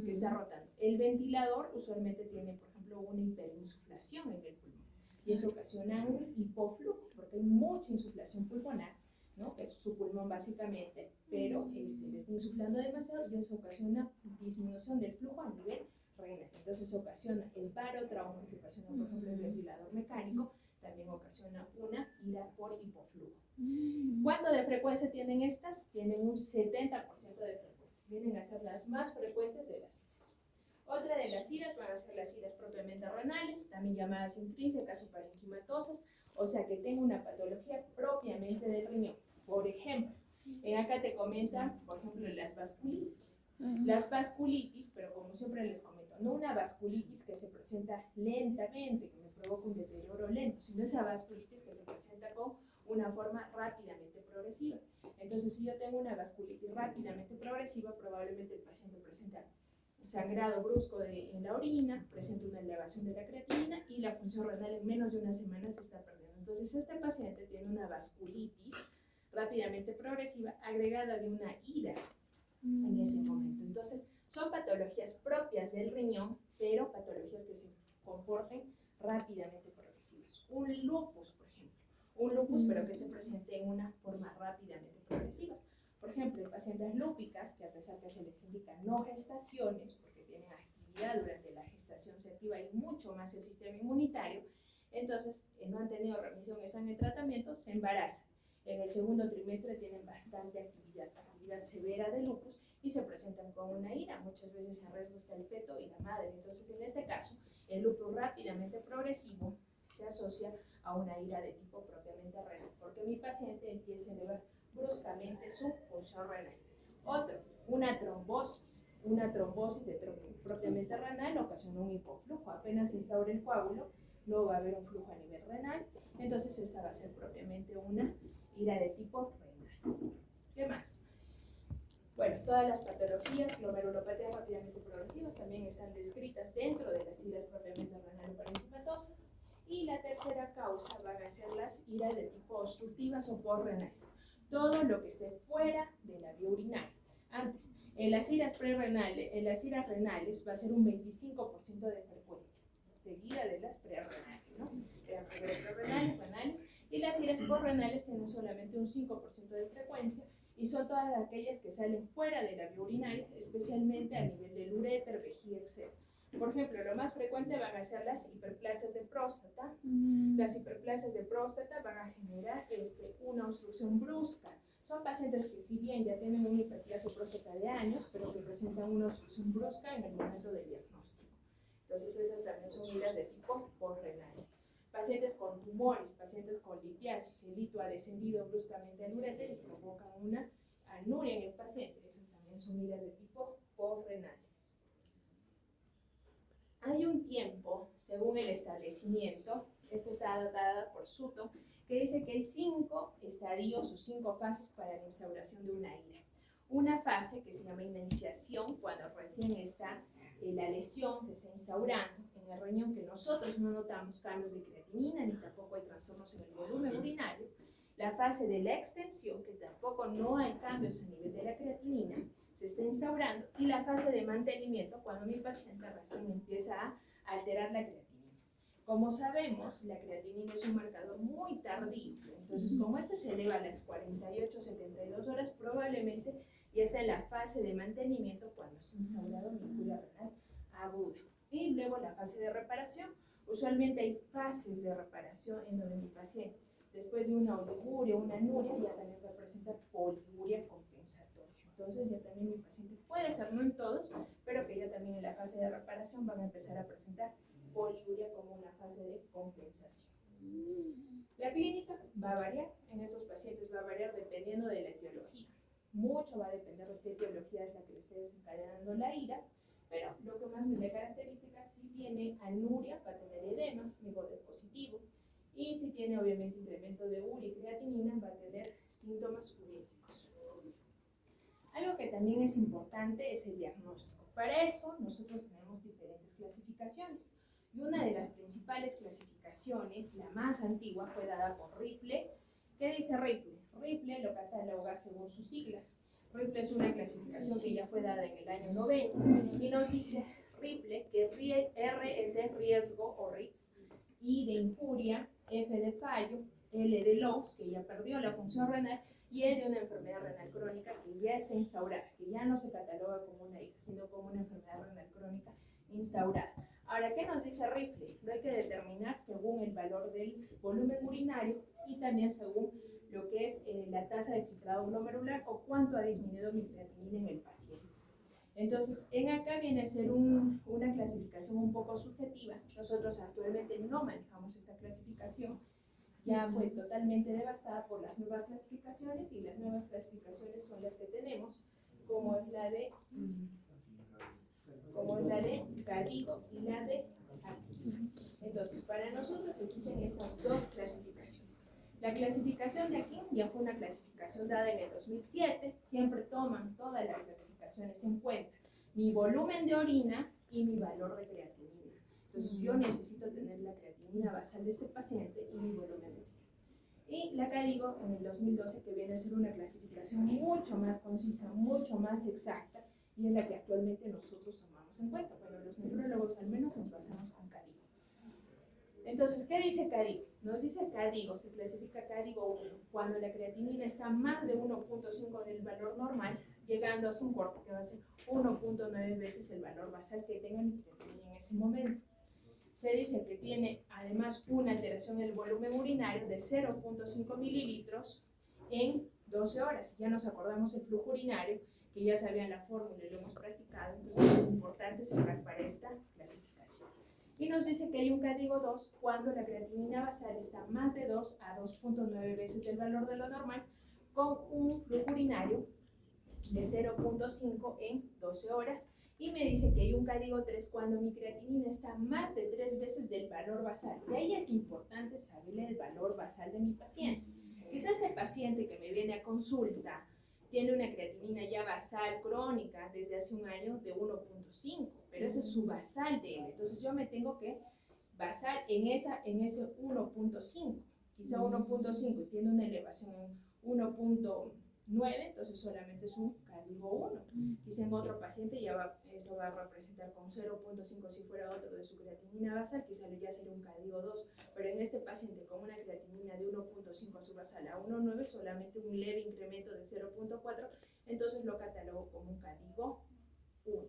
que está rotando. El ventilador usualmente tiene, por ejemplo, una hiperinsuflación en el pulmón, y eso ocasiona un hipoflujo, porque hay mucha insuflación pulmonar, ¿no?, que es su pulmón básicamente, pero le está insuflando demasiado y eso ocasiona disminución del flujo a nivel renal. Entonces ocasiona el barotrauma, que ocasiona, por ejemplo, el ventilador mecánico, también ocasiona una ira por hipoflujo. ¿Cuánto de frecuencia tienen estas? Tienen un 70% de frecuencia. Vienen a ser las más frecuentes de las iras. Otra de las iras van a ser las iras propiamente renales, también llamadas intrínsecas o parenquimatosas, o sea que tengo una patología propiamente del riñón. Por ejemplo, acá te comentan, por ejemplo, las vasculitis. Las vasculitis, pero como siempre les comento, no una vasculitis que se presenta lentamente, que me provoca un deterioro lento, sino esa vasculitis que se presenta con una forma rápidamente progresiva. Entonces, si yo tengo una vasculitis rápidamente progresiva, probablemente el paciente presenta sangrado brusco en la orina, presenta una elevación de la creatinina y la función renal en menos de una semana se está perdiendo. Entonces, este paciente tiene una vasculitis rápidamente progresiva agregada de una ira en ese momento. Entonces, son patologías propias del riñón, pero patologías que se comporten rápidamente progresivas. Un lupus, por ejemplo. Un lupus, pero que se presente en una forma rápidamente progresiva. Por ejemplo, en pacientes lúpicas, que a pesar que se les indica no gestaciones, porque tienen actividad durante la gestación, se activa ahí mucho más el sistema inmunitario, entonces no han tenido remisiones en el tratamiento, se embarazan. En el segundo trimestre tienen bastante actividad severa de lupus y se presentan con una ira. Muchas veces en riesgo está el feto y la madre. Entonces, en este caso, el lupus rápidamente progresivo se asocia a una ira de tipo propiamente renal, porque mi paciente empieza a elevar bruscamente su función renal. Otro, una trombosis propiamente renal ocasiona un hipoflujo. Apenas se instaura el coágulo, no va a haber un flujo a nivel renal, entonces esta va a ser propiamente una ira de tipo renal. ¿Qué más? Bueno, todas las patologías glomerulopatías rápidamente progresivas también están descritas dentro de las iras propiamente renal o parenquimatosa. Y la tercera causa van a ser las iras de tipo obstructivas o postrenales. Todo lo que esté fuera de la vía urinaria. Antes, en las iras renales va a ser un 25% de frecuencia, seguida de las prerrenales, ¿no? Prerrenales, renales, y las iras postrenales tienen solamente un 5% de frecuencia y son todas aquellas que salen fuera de la vía urinaria, especialmente a nivel del uréter, vejiga, etc. Por ejemplo, lo más frecuente van a ser las hiperplasias de próstata. Las hiperplasias de próstata van a generar una obstrucción brusca. Son pacientes que si bien ya tienen una hiperplasia de próstata de años, pero que presentan una obstrucción brusca en el momento del diagnóstico. Entonces esas también son iras de tipo postrenales. Pacientes con tumores, pacientes con litiasis, el lito ha descendido bruscamente al uréter y provocan una anuria en el paciente. Esas también son iras de tipo postrenales. Hay un tiempo, según el establecimiento, esta está datada por Sutton, que dice que hay 5 estadios o 5 fases para la instauración de una ira. Una fase que se llama iniciación, cuando recién está la lesión, se está instaurando en el riñón, que nosotros no notamos cambios de creatinina ni tampoco hay trastornos en el volumen urinario. La fase de la extensión, que tampoco no hay cambios a nivel de la creatinina, se está instaurando, y la fase de mantenimiento, cuando mi paciente recién empieza a alterar la creatinina. Como sabemos, la creatinina es un marcador muy tardío, entonces como este se eleva a las 48-72 horas, probablemente ya está en la fase de mantenimiento cuando se ha instaurado miopía renal aguda. Y luego la fase de reparación. Usualmente hay fases de reparación en donde mi paciente, después de una oliguria, una anuria, ya también va a presentar poliguria compensatoria. Entonces ya también mi paciente puede ser, no en todos, pero que ya también en la fase de reparación van a empezar a presentar poliguria como una fase de compensación. La clínica va a variar, en estos pacientes va a variar dependiendo de la etiología. Mucho va a depender de qué etiología es la que le esté desencadenando la ira, pero lo que más me da características, si tiene anuria, va a tener edemas, migote positivo, y si tiene obviamente incremento de urea y creatinina, va a tener síntomas urémicos. Algo que también es importante es el diagnóstico. Para eso nosotros tenemos diferentes clasificaciones. Y una de las principales clasificaciones, la más antigua, fue dada por Ripley. ¿Qué dice Ripley? Ripley lo cataloga según sus siglas. Ripley es una clasificación que ya fue dada en el año 90 y nos dice Ripley que R es de riesgo o risk, I de injuria, F de fallo, L de loss, que ya perdió la función renal, y E de una enfermedad renal crónica que ya está instaurada, que ya no se cataloga como una ira, sino como una enfermedad renal crónica instaurada. Ahora, ¿qué nos dice Ripley? Lo hay que determinar según el valor del volumen urinario y también según lo que es la tasa de filtrado glomerular o cuánto ha disminuido mi creatinina en el paciente. Entonces, en acá viene a ser una clasificación un poco subjetiva. Nosotros actualmente no manejamos esta clasificación. Ya fue totalmente devastada por las nuevas clasificaciones y las nuevas clasificaciones son las que tenemos, como es la de Gadigo y la de Aquí. Entonces, para nosotros existen estas dos clasificaciones. La clasificación de aquí ya fue una clasificación dada en el 2007, siempre toman todas las clasificaciones en cuenta, mi volumen de orina y mi valor de creatinina. Entonces yo necesito tener la creatinina basal de este paciente y mi volumen de orina. Y la Cadigo en el 2012, que viene a ser una clasificación mucho más concisa, mucho más exacta, y es la que actualmente nosotros tomamos en cuenta. Bueno, los nefrólogos al menos nos basamos con Cadigo. Entonces, ¿qué dice CADIGO? Nos dice CADIGO, se clasifica CADIGO 1 cuando la creatinina está más de 1.5 del valor normal, llegando hasta un corte que va a ser 1.9 veces el valor basal que tenga mi creatinina en ese momento. Se dice que tiene además una alteración en el volumen urinario de 0.5 mililitros en 12 horas. Ya nos acordamos del flujo urinario, que ya sabían la fórmula y lo hemos practicado, entonces es importante sacar para esta clasificación. Y nos dice que hay un CADIGO 2 cuando la creatinina basal está más de 2 a 2.9 veces el valor de lo normal, con un flujo urinario de 0.5 en 12 horas. Y me dice que hay un CADIGO 3 cuando mi creatinina está más de 3 veces del valor basal. Y ahí es importante saber el valor basal de mi paciente. Quizás este paciente que me viene a consulta tiene una creatinina ya basal crónica desde hace un año de 1.5, pero ese es su basal de él. Entonces yo me tengo que basar en ese 1.5. Quizá 1.5 y tiene una elevación en 1.9, entonces solamente es un CADIGO 1. Quizá en otro paciente eso va a representar con 0.5 si fuera otro de su creatinina basal, quizá ya sería un CADIGO 2, pero en este paciente con una creatinina de 1.5 a su basal a 1.9, solamente un leve incremento de 0.4, entonces lo catalogo como un CADIGO 1.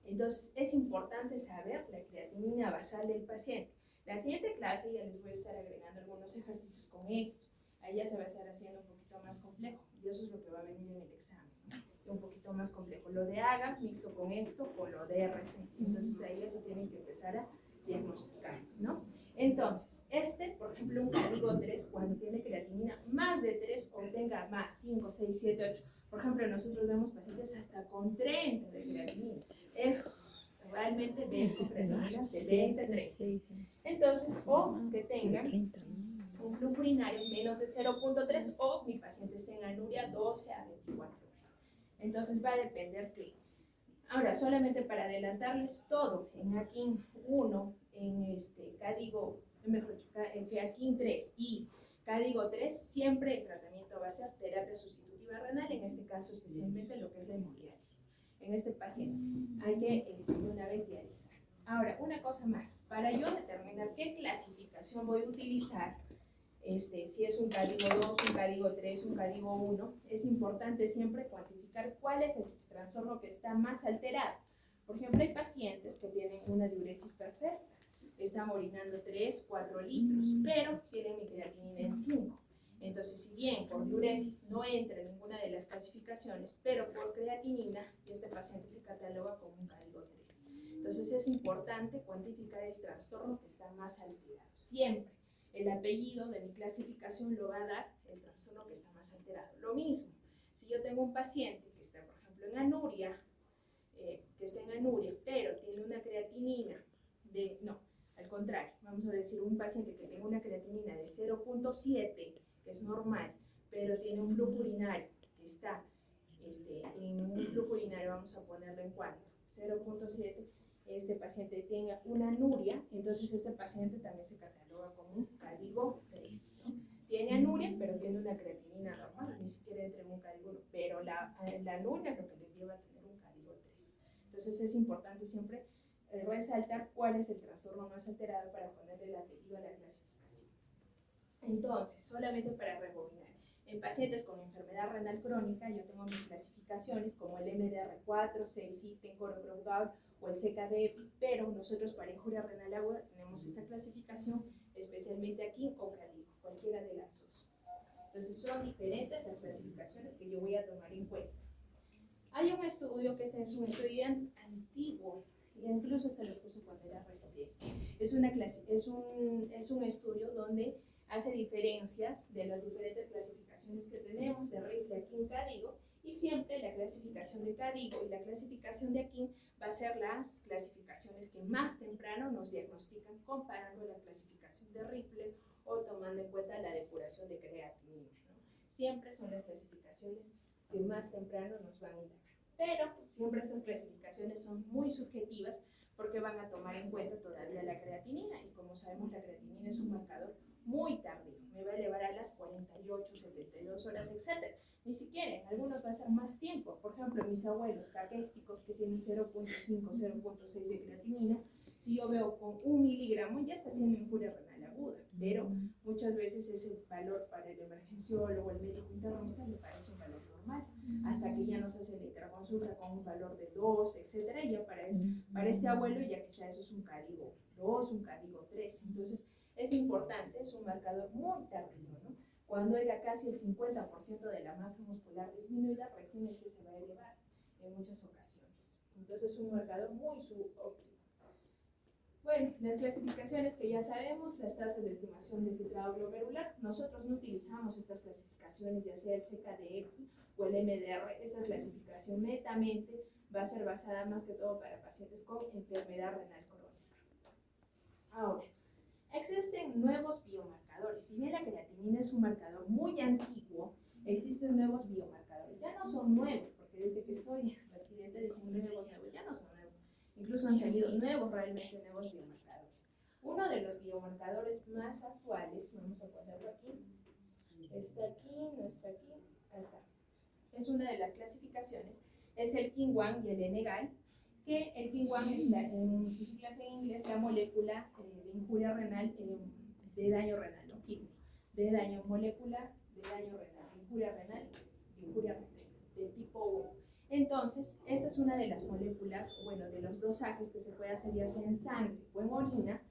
Entonces es importante saber la creatinina basal del paciente. La siguiente clase ya les voy a estar agregando algunos ejercicios con esto. Ahí ya se va a estar haciendo un poquito más complejo y eso es lo que va a venir en el examen, ¿no? Un poquito más complejo. Lo de AGA mixto con esto, con lo de RC. Entonces ahí ya se tienen que empezar a diagnosticar, ¿no? Entonces, por ejemplo, un CADIGO 3, cuando tiene creatinina más de 3 o tenga más 5, 6, 7, 8. Por ejemplo, nosotros vemos pacientes hasta con 30 de creatinina. Es realmente ves con creatininas de 20, 30. Entonces, o que tengan un flujo urinario menos de 0.3 o mi paciente esté en anuria 12 a 24 horas. Entonces va a depender de. Ahora, solamente para adelantarles todo, en AKIN 1, en CADIGO, mejor dicho, en AKIN 3 y CADIGO 3, siempre el tratamiento va a ser terapia sustitutiva renal, en este caso especialmente lo que es la hemodiálisis. En este paciente hay que de una vez dializar. Ahora, una cosa más, para yo determinar qué clasificación voy a utilizar, si es un CADIGO 2, un CADIGO 3, un CADIGO 1, es importante siempre cuantificar cuál es el trastorno que está más alterado. Por ejemplo, hay pacientes que tienen una diuresis perfecta, están orinando 3, 4 litros, pero tienen mi creatinina en 5. Entonces, si bien por diuresis no entra en ninguna de las clasificaciones, pero por creatinina, este paciente se cataloga como un CADIGO 3. Entonces, es importante cuantificar el trastorno que está más alterado. Siempre el apellido de mi clasificación lo va a dar el trastorno que está más alterado. Lo mismo, si yo tengo un paciente que está, por ejemplo, en anuria, pero tiene una creatinina al contrario, vamos a decir un paciente que tiene una creatinina de 0.7, que es normal, pero tiene un flujo urinario que está en un flujo urinario, vamos a ponerlo en cuanto, 0.7, este paciente tenga una anuria, entonces este paciente también se cataloga como un CADIGO 3, ¿no? Tiene anuria, pero tiene una creatinina normal, ni siquiera entra en un CADIGO 1, pero la anuria es lo que le lleva a tener un CADIGO 3. Entonces es importante siempre resaltar cuál es el trastorno más alterado para ponerle el apellido a la clasificación. Entonces, solamente para rebobinar, en pacientes con enfermedad renal crónica, yo tengo mis clasificaciones como el MDR4, 6 Tencoro-Brown o el CKD, pero nosotros para injuria renal aguda tenemos esta clasificación, especialmente aquí o CADIGO, cualquiera de las dos. Entonces, son diferentes las clasificaciones que yo voy a tomar en cuenta. Hay un estudio que es un estudio antiguo, incluso hasta lo puso cuando era residente. Es un estudio donde hace diferencias de las diferentes clasificaciones que tenemos de Rifle, AKIN, CADIGO, y siempre la clasificación de CADIGO y la clasificación de AKIN va a ser las clasificaciones que más temprano nos diagnostican comparando la clasificación de Rifle o tomando en cuenta la depuración de creatinina, ¿no? Siempre son las clasificaciones que más temprano nos van a indagar. Pero siempre estas clasificaciones son muy subjetivas porque van a tomar en cuenta todavía la creatinina y como sabemos la creatinina es un marcador muy tardío, me va a elevar a las 48, 72 horas, etc. Ni siquiera, algunos va a ser más tiempo. Por ejemplo, mis abuelos caquéticos que tienen 0.5, 0.6 de creatinina, si yo veo con 1 miligramo ya está haciendo injuria renal aguda, pero muchas veces ese valor para el emergenciólogo o el médico internista le parece un valor normal, hasta que ya nos hace la interconsulta con un valor de 2, etcétera, y ya para este abuelo ya quizá eso es un CADIGO 2, un CADIGO 3, entonces es importante, es un marcador muy tardío, ¿no? Cuando haya casi el 50% de la masa muscular disminuida, recién este se va a elevar en muchas ocasiones. Entonces es un marcador muy subóptimo. Bueno, las clasificaciones que ya sabemos, las tasas de estimación de filtrado glomerular, nosotros no utilizamos estas clasificaciones, ya sea el CKD-EPI o el MDR, esta clasificación netamente va a ser basada más que todo para pacientes con enfermedad renal crónica. Ahora, existen nuevos biomarcadores. Si bien la creatinina es un marcador muy antiguo, existen nuevos biomarcadores. Ya no son nuevos, porque desde que soy residente dicen nuevos, ya no son nuevos. Incluso han salido realmente nuevos biomarcadores. Uno de los biomarcadores más actuales, vamos a ponerlo aquí, está aquí, no está aquí, ahí está. Es una de las clasificaciones, es el KIN-1 y el N-GAL, que el KIN-1 es en sus siglas en inglés la molécula de injuria renal, de daño renal, no kidney, de daño molécula, de daño renal, injuria renal, de tipo 1. Entonces, esa es una de las moléculas, bueno, de los dosajes que se puede hacer ya sea en sangre o en orina,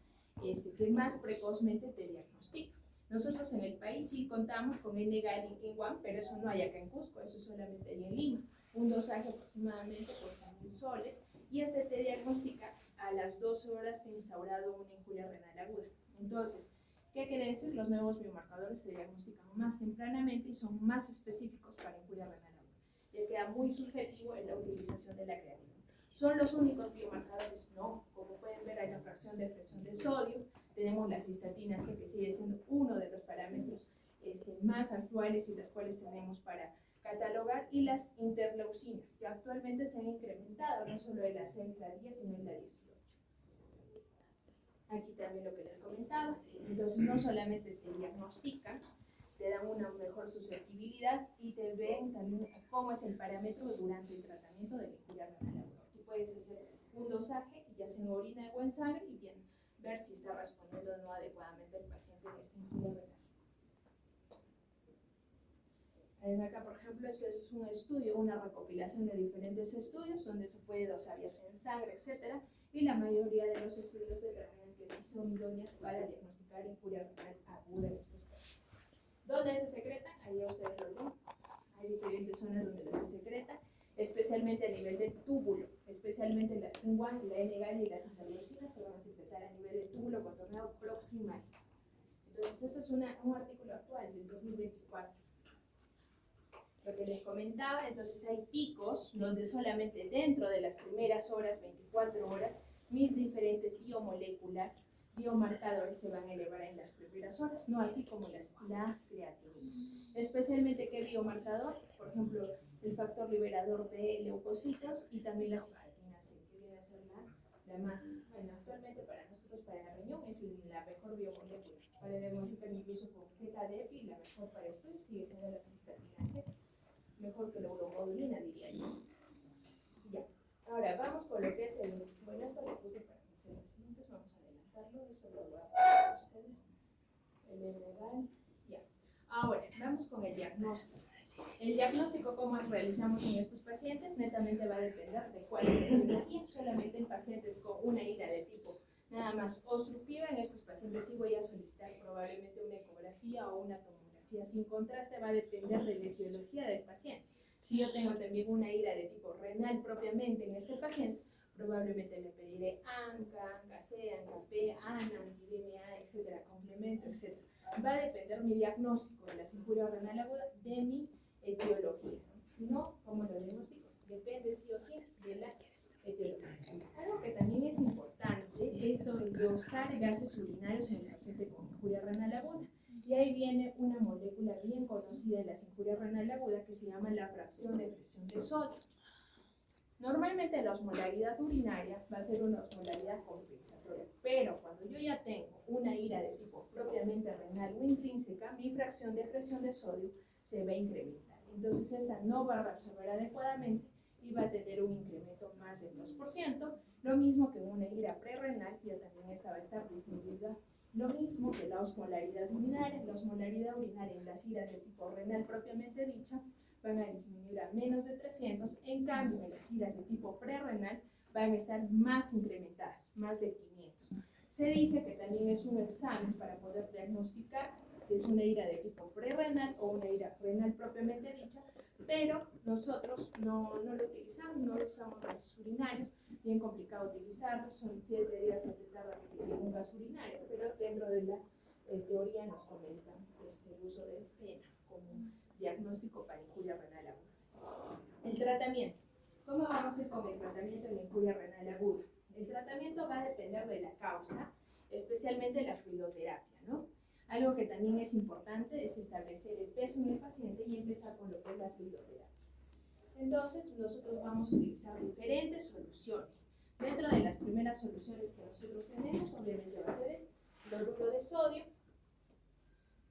que más precozmente te diagnostica. Nosotros en el país sí contamos con N-GAL y KIN-1, pero eso no hay acá en Cusco, eso solamente hay en Lima. Un dosaje aproximadamente cuesta 1.000 soles y te diagnostica a las 2 horas instaurado una injuria renal aguda. Entonces, ¿qué quiere decir? Los nuevos biomarcadores se diagnostican más tempranamente y son más específicos para injuria renal aguda. Ya queda muy subjetivo en la utilización de la creatina. ¿Son los únicos biomarcadores? No. Como pueden ver, hay la fracción de presión de sodio, tenemos la cistatina C, que sigue siendo uno de los parámetros más actuales y los cuales tenemos para catalogar, y las interleucinas, que actualmente se han incrementado, no solo en la C, en la 10, sino en la 18. Aquí también lo que les comentaba, entonces no solamente te diagnostican, te dan una mejor susceptibilidad y te ven también cómo es el parámetro durante el tratamiento de la injuria renal aguda. Tú puedes hacer un dosaje, ya sea en orina o en sangre, y bien, ver si está respondiendo o no adecuadamente el paciente en esta injuria renal. Acá, por ejemplo, este es un estudio, una recopilación de diferentes estudios donde se puede dosar ya sea en sangre, etc. Y la mayoría de los estudios determinan que sí son idóneas para diagnosticar injuria renal aguda en estos casos. ¿Dónde se secretan? Ahí ustedes lo ven. Hay diferentes zonas donde se secretan, especialmente a nivel del túbulo, especialmente las KIN-1, la N-GAL y las interleucinas se van a secretar a nivel del túbulo contorneado proximal. Entonces, ese es un artículo actual del 2024. Lo que les comentaba, entonces hay picos donde solamente dentro de las primeras horas, 24 horas, mis diferentes biomoléculas, biomarcadores se van a elevar en las primeras horas, no así como la creatinina. Especialmente, ¿qué biomarcador? Por ejemplo, el factor liberador de leucocitos y también la cistatina C, que viene a ser la más, bueno, actualmente para nosotros, para la riñón, es la mejor biomolécula. Para diagnosticar incluso con CKD-EPI, la mejor para eso sigue siendo la cistatina C. Mejor que la uromodulina, diría yo. Ya. Ahora, vamos con lo que es el... Bueno, esto lo puse para mis pacientes, vamos a adelantarlo, eso lo voy a poner para ustedes. El legal, ya. Ahora, vamos con el diagnóstico. El diagnóstico, ¿cómo realizamos en estos pacientes? Netamente va a depender de cuál es la etiología. Solamente en pacientes con una ira de tipo nada más obstructiva, en estos pacientes sí voy a solicitar probablemente una ecografía o una tomografía sin contraste, va a depender de la etiología del paciente. Si yo tengo también una ira de tipo renal propiamente en este paciente, probablemente le pediré ANCA, ANCA-C, ANCA-P, ANA, antiviremia A, etcétera, complemento, etcétera. Va a depender mi diagnóstico de la injuria renal aguda de mi etiología, ¿no? Si no, ¿cómo lo diagnostico? Depende sí o sí de la etiología. Algo que también es importante es dosar gases urinarios en el paciente con injuria renal aguda. Y ahí viene una molécula bien conocida en la injuria renal aguda que se llama la fracción de presión de sodio. Normalmente la osmolaridad urinaria va a ser una osmolaridad compensatoria, pero cuando yo ya tengo una ira de tipo propiamente renal o intrínseca, mi fracción de presión de sodio se va a incrementar. Entonces esa no va a reabsorber adecuadamente y va a tener un incremento más del 2%, lo mismo que una ira prerrenal, ya también esta va a estar disminuida Lo mismo que la osmolaridad urinaria. La osmolaridad urinaria en las iras de tipo renal propiamente dicha van a disminuir a menos de 300, en cambio en las iras de tipo prerrenal van a estar más incrementadas, más de 500. Se dice que también es un examen para poder diagnosticar si es una ira de tipo prerrenal o una ira renal propiamente dicha, pero nosotros no lo utilizamos, no lo usamos gases urinarios, bien complicado utilizarlo, son 7 días que te tarda en un gas urinario, pero dentro de la teoría nos comentan el uso del FENA como diagnóstico para injuria renal aguda. El tratamiento. ¿Cómo vamos a ir con el tratamiento de la injuria renal aguda? El tratamiento va a depender de la causa, especialmente la fluidoterapia, ¿no? Algo que también es importante es establecer el peso en el paciente y empezar con lo que es la fluidoterapia. Entonces, nosotros vamos a utilizar diferentes soluciones. Dentro de las primeras soluciones que nosotros tenemos, obviamente va a ser el cloruro de sodio.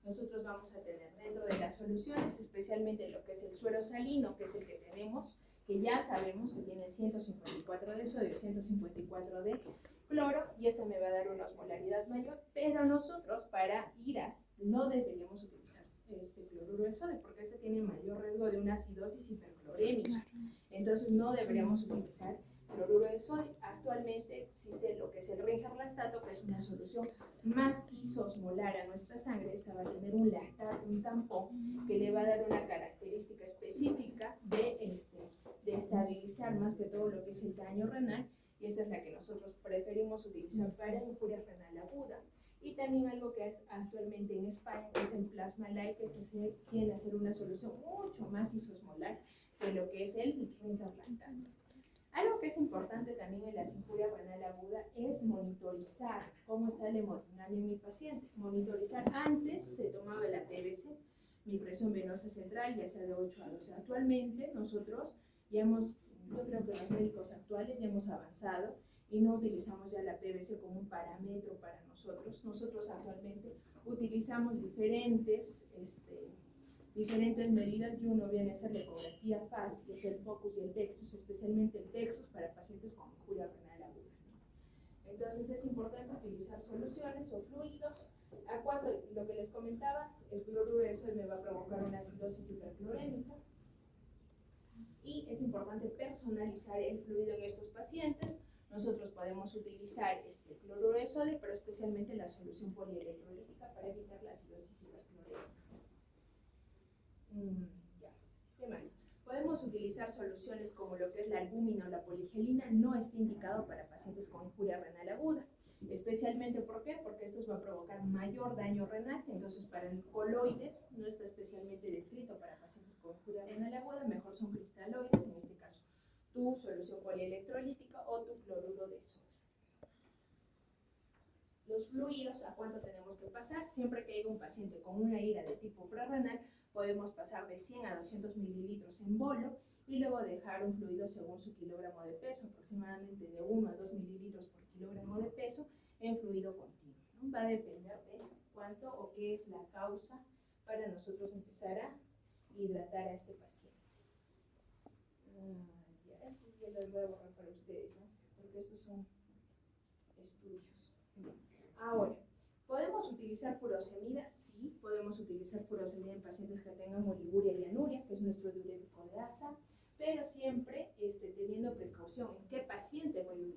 Nosotros vamos a tener dentro de las soluciones, especialmente lo que es el suero salino, que es el que tenemos, que ya sabemos que tiene 154 de sodio, 154 de cloro, y este me va a dar una osmolaridad mayor, pero nosotros para iras no deberíamos utilizar este cloruro de sodio, porque este tiene mayor riesgo de una acidosis hiperclorémica. Entonces no deberíamos utilizar cloruro de sodio. Actualmente existe lo que es el ringerlactato, que es una solución más isosmolar a nuestra sangre. Esta va a tener un lactato, un tampón, que le va a dar una característica específica de estabilizar más que todo lo que es el daño renal, y esa es la que nosotros preferimos utilizar para injuria renal aguda. Y también algo que es actualmente en España, que es el plasma light, que este se quiere hacer una solución mucho más isosmolar que lo que es el ringerlactato. Algo que es importante también en la injuria renal aguda es monitorizar cómo está la hemodinamia en mi paciente. Monitorizar, antes se tomaba la PVC, mi presión venosa central, ya sea de 8 a 12. Actualmente nosotros ya yo creo que los médicos actuales ya hemos avanzado y no utilizamos ya la PVC como un parámetro para nosotros. Nosotros actualmente utilizamos diferentes medidas, y uno viene a ser la ecografía FAST, que es el Focus y el Vexus, especialmente el Vexus para pacientes con injuria renal aguda. Entonces es importante utilizar soluciones o fluidos. Lo que les comentaba, el cloruro de sodio me va a provocar una acidosis hiperclorémica, y es importante personalizar el fluido en estos pacientes. Nosotros podemos utilizar cloruro de sodio, pero especialmente la solución polielectrolítica para evitar la acidosis hiperclorémica. ¿Qué más? Podemos utilizar soluciones como lo que es la albúmina o la poligelina. No está indicado para pacientes con injuria renal aguda. Especialmente, ¿por qué? Porque estos van a provocar mayor daño renal. Entonces, para el coloides no está especialmente descrito para pacientes con injuria renal aguda. Mejor son cristaloides, en este caso tu solución polielectrolítica o tu cloruro de sodio. Los fluidos, ¿a cuánto tenemos que pasar? Siempre que haya un paciente con una ira de tipo prerrenal, podemos pasar de 100 a 200 mililitros en bolo y luego dejar un fluido según su kilogramo de peso, aproximadamente de 1 a 2 mililitros por kilogramo de peso en fluido continuo, ¿no? Va a depender de cuánto o qué es la causa para nosotros empezar a hidratar a este paciente. Estos ya los voy a borrar para ustedes, ¿no? Porque estos son estudios. Ahora, ¿podemos utilizar furosemida? Sí, podemos utilizar furosemida en pacientes que tengan oliguria y anuria, que es nuestro diurético de asa, pero siempre teniendo precaución en qué paciente voy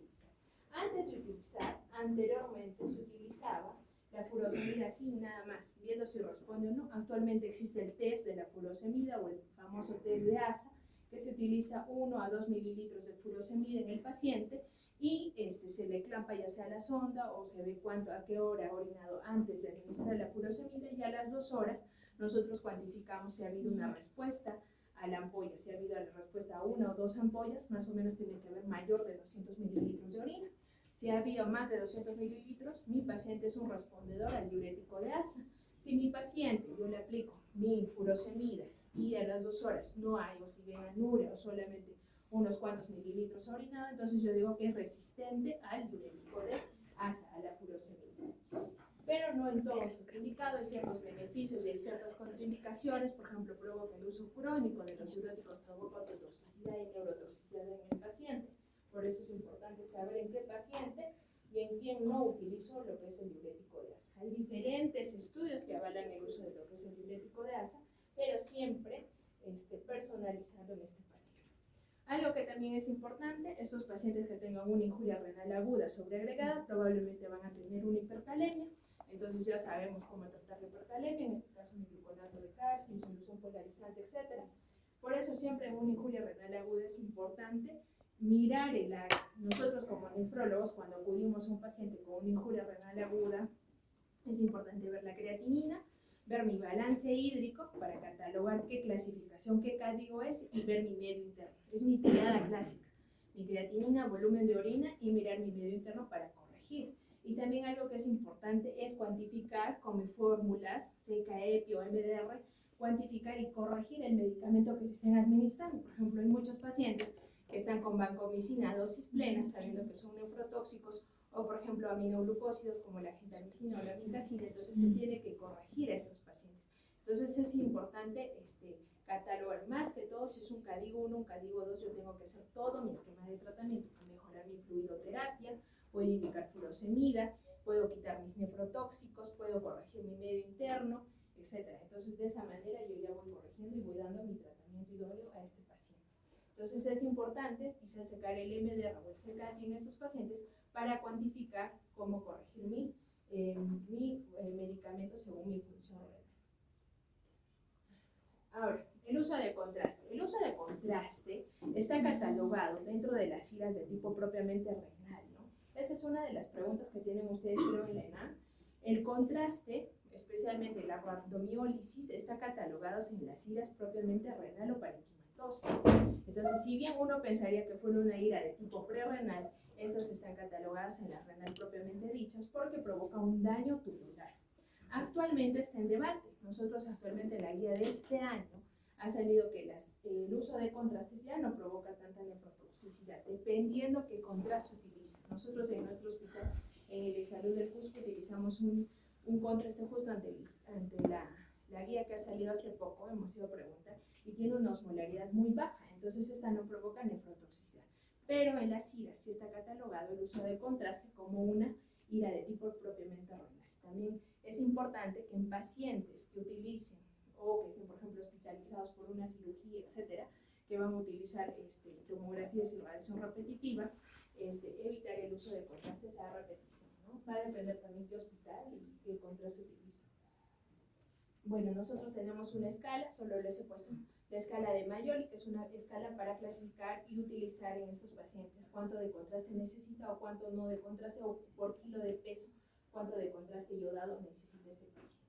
a utilizar. Anteriormente se utilizaba la furosemida así nada más, viendo si responde o no. Actualmente existe el test de la furosemida o el famoso test de asa, que se utiliza 1 a 2 mililitros de furosemida en el paciente y se le clampa ya sea la sonda o se ve a qué hora ha orinado antes de administrar la furosemida, y a las 2 horas nosotros cuantificamos si ha habido una respuesta a la ampolla. Si ha habido la respuesta a 1 o 2 ampollas, más o menos tiene que haber mayor de 200 mililitros de orina. Si ha habido más de 200 mililitros, mi paciente es un respondedor al diurético de asa. Si mi paciente, yo le aplico mi furosemida y a las 2 horas no hay, o si ven anuria o solamente unos cuantos mililitros orinado, entonces yo digo que es resistente al diurético de asa, a la furosemida. Pero no en todos está indicado, hay ciertos beneficios y hay ciertas contraindicaciones. Por ejemplo, provoca el uso crónico de los diuréticos, provoca ototoxicidad y neurotoxicidad en el paciente. Por eso es importante saber en qué paciente y en quién no utilizo lo que es el diurético de asa. Hay diferentes estudios que avalan el uso de lo que es el diurético de asa, pero siempre personalizando en este paciente. Algo que también es importante, estos pacientes que tengan una injuria renal aguda sobreagregada probablemente van a tener una hipercalemia, entonces ya sabemos cómo tratar la hipercalemia, en este caso un gluconato de calcio, una solución polarizante, etc. Por eso siempre en una injuria renal aguda es importante mirar el área. Nosotros como nefrólogos, cuando acudimos a un paciente con una injuria renal aguda, es importante ver la creatinina, ver mi balance hídrico para catalogar qué clasificación, qué código es y ver mi medio interno. Es mi tirada clásica. Mi creatinina, volumen de orina y mirar mi medio interno para corregir. Y también algo que es importante es cuantificar con mis fórmulas, CKEPI o MDR, cuantificar y corregir el medicamento que le estén administrando. Por ejemplo, hay muchos pacientes que están con vancomicina a dosis plena, sabiendo que son nefrotóxicos, o por ejemplo aminoglucósidos como la gentamicina o la mitacina, entonces se tiene que corregir a estos pacientes. Entonces es importante catalogar, más que todo si es un CADIGO 1, un CADIGO 2, yo tengo que hacer todo mi esquema de tratamiento para mejorar mi fluidoterapia, puedo indicar furosemida, puedo quitar mis nefrotóxicos, puedo corregir mi medio interno, etc. Entonces de esa manera yo ya voy corrigiendo y voy dando mi tratamiento idóneo a este paciente. Entonces es importante quizás sacar el MDR o el CKD en estos pacientes para cuantificar cómo corregir mi medicamento según mi función renal. Ahora, el uso de contraste. El uso de contraste está catalogado dentro de las IRAs de tipo propiamente renal, ¿no? Esa es una de las preguntas que tienen ustedes, creo, en la ENAM. El contraste, especialmente la rhabdomiólisis, está catalogado en las IRAs propiamente renal o parenquimatosa. Entonces, si bien uno pensaría que fuera una IRA de tipo prerrenal, estas están catalogadas en la renal propiamente dichas porque provoca un daño tubular. Actualmente está en debate. Nosotros actualmente en la guía de este año ha salido que el uso de contrastes ya no provoca tanta nefrotoxicidad, dependiendo qué contraste utilice. Nosotros en nuestro hospital, en el Salud del Cusco, utilizamos un contraste justo ante la guía que ha salido hace poco, hemos ido a preguntar, y tiene una osmolaridad muy baja, entonces esta no provoca nefrotoxicidad. Pero en las IRAs sí está catalogado el uso de contraste como una IRA de tipo propiamente renal. También es importante que en pacientes que utilicen o que estén, por ejemplo, hospitalizados por una cirugía, etcétera, que van a utilizar tomografía de irradiación repetitiva, evitar el uso de contrastes a repetición, ¿no? Va a depender también qué hospital y qué contraste utiliza. Bueno, nosotros tenemos una escala, solo les he puesto la escala de Mayoli, que es una escala para clasificar y utilizar en estos pacientes cuánto de contraste necesita o cuánto no de contraste, o por kilo de peso, cuánto de contraste iodado necesita este paciente.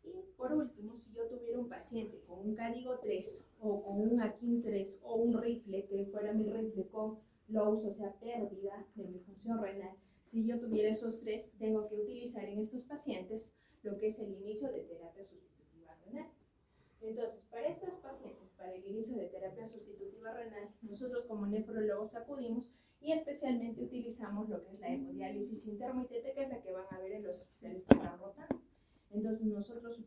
Y por último, si yo tuviera un paciente con un CADIGO 3 o con un AKIN 3 o un rifle, que fuera mi rifle con loss, o sea, pérdida de mi función renal, si yo tuviera esos tres, tengo que utilizar en estos pacientes lo que es el inicio de terapia sustitutiva renal. Entonces, para estos pacientes, para el inicio de terapia sustitutiva renal, nosotros como nefrólogos acudimos y especialmente utilizamos lo que es la hemodiálisis intermitente, que es la que van a ver en los hospitales que están rotando. Entonces, nosotros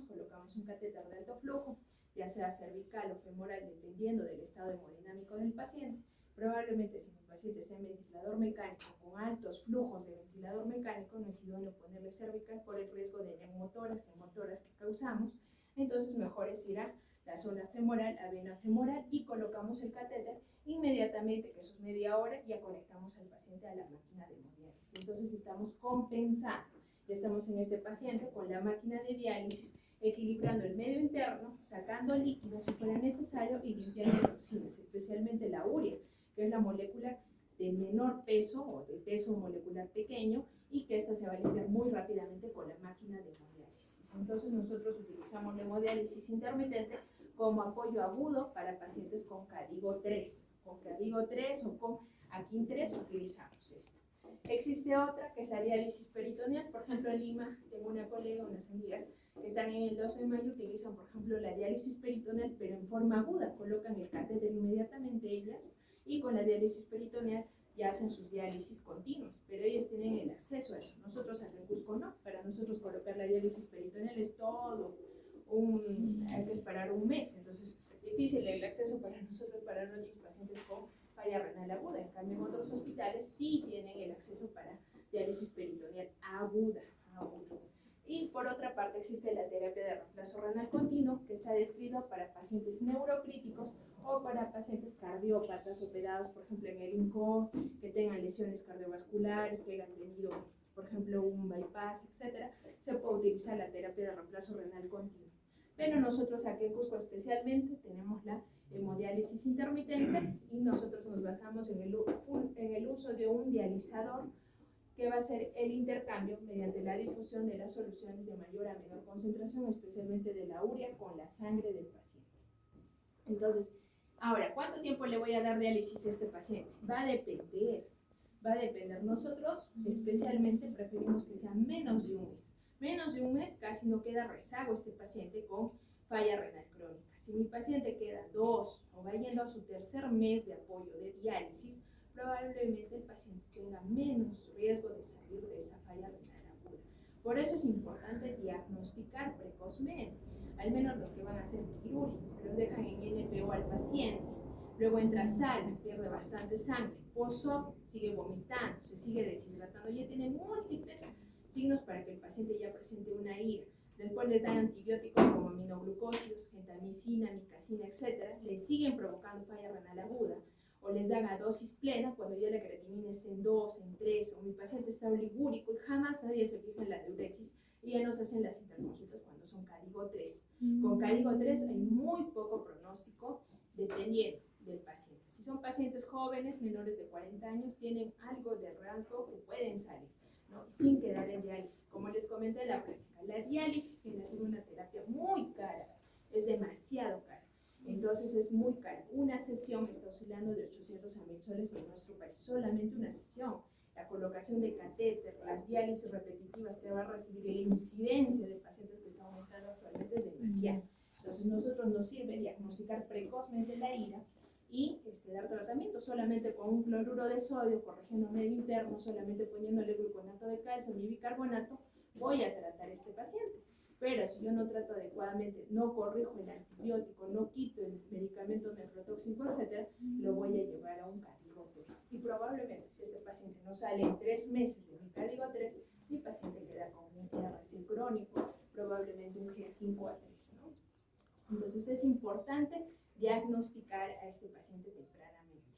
colocamos un catéter de alto flujo, ya sea cervical o femoral, dependiendo del estado hemodinámico del paciente. Probablemente si mi paciente está en ventilador mecánico con altos flujos de ventilador mecánico, no es idóneo ponerle cervical por el riesgo de neumotoras que causamos. Entonces mejor es ir a la zona femoral, a vena femoral, y colocamos el catéter inmediatamente, que eso es media hora, ya conectamos al paciente a la máquina de hemodiálisis. Entonces estamos compensando, ya estamos en este paciente con la máquina de diálisis, equilibrando el medio interno, sacando líquidos si fuera necesario y limpiando toxinas, especialmente la urea, que es la molécula de menor peso o de peso molecular pequeño, y que esta se va a limpiar muy rápidamente con la máquina de hemodiálisis. Entonces nosotros utilizamos la hemodiálisis intermitente como apoyo agudo para pacientes con CADIGO 3. Con CADIGO 3 o con AKIN 3 utilizamos esta. Existe otra que es la diálisis peritoneal. Por ejemplo, en Lima tengo una colega, unas amigas que están en el 12 de mayo, utilizan por ejemplo la diálisis peritoneal, pero en forma aguda, colocan el catéter inmediatamente ellas, y con la diálisis peritoneal ya hacen sus diálisis continuas, pero ellas tienen el acceso a eso. Nosotros acá en Cusco no. Para nosotros colocar la diálisis peritoneal es todo hay que esperar un mes, entonces difícil el acceso para nosotros, para nuestros pacientes con falla renal aguda. En cambio, en otros hospitales sí tienen el acceso para diálisis peritoneal aguda. Y por otra parte existe la terapia de reemplazo renal continuo, que está descrita para pacientes neurocríticos o para pacientes cardiópatas operados, por ejemplo, en el INCO, que tengan lesiones cardiovasculares, que hayan tenido, por ejemplo, un bypass, etc. Se puede utilizar la terapia de reemplazo renal continuo. Pero nosotros aquí en Cusco especialmente tenemos la hemodiálisis intermitente y nosotros nos basamos en el uso de un dializador que va a ser el intercambio mediante la difusión de las soluciones de mayor a menor concentración, especialmente de la urea, con la sangre del paciente. Entonces, ahora, ¿cuánto tiempo le voy a dar diálisis a este paciente? Va a depender. Nosotros especialmente preferimos que sea menos de un mes. Menos de un mes casi no queda rezago este paciente con falla renal crónica. Si mi paciente queda 2 o va yendo a su tercer mes de apoyo de diálisis, probablemente el paciente tenga menos riesgo de salir de esta falla renal aguda. Por eso es importante diagnosticar precozmente, al menos los que van a ser quirúrgicos, los dejan en NPO al paciente, luego entra a sala, pierde bastante sangre, post-op sigue vomitando, se sigue deshidratando, ya tiene múltiples signos para que el paciente ya presente una ira. Después les dan antibióticos como aminoglucósidos, gentamicina, micacina, etc. Les siguen provocando falla renal aguda. O les dan a dosis plena cuando ya la creatinina está en 2, en 3, o mi paciente está oligúrico y jamás nadie se fija en la diuresis y ya nos hacen las interconsultas cuando son CADIGO 3. Con CADIGO 3 hay muy poco pronóstico dependiendo del paciente. Si son pacientes jóvenes, menores de 40 años, tienen algo de riesgo que pueden salir, ¿no? Sin quedar en diálisis. Como les comenté en la práctica, la diálisis viene a ser una terapia muy cara, es demasiado cara. Entonces es muy caro. Una sesión está oscilando de 800 a 1000 soles en nuestro país, solamente una sesión. La colocación de catéter, las diálisis repetitivas que va a recibir y la incidencia de pacientes que está aumentando actualmente es demasiado. Entonces nosotros nos sirve diagnosticar precozmente la ira y dar tratamiento solamente con un cloruro de sodio, corrigiendo medio interno, solamente poniéndole gluconato de calcio ni bicarbonato, voy a tratar a este paciente. Pero si yo no trato adecuadamente, no corrijo el antibiótico, no quito el medicamento nefrotóxico, etc., lo voy a llevar a un CADIGO 3. Y probablemente, si este paciente no sale en 3 meses de mi CADIGO 3, mi paciente queda con un RC crónico, probablemente un G5A3, ¿no? Entonces es importante diagnosticar a este paciente tempranamente.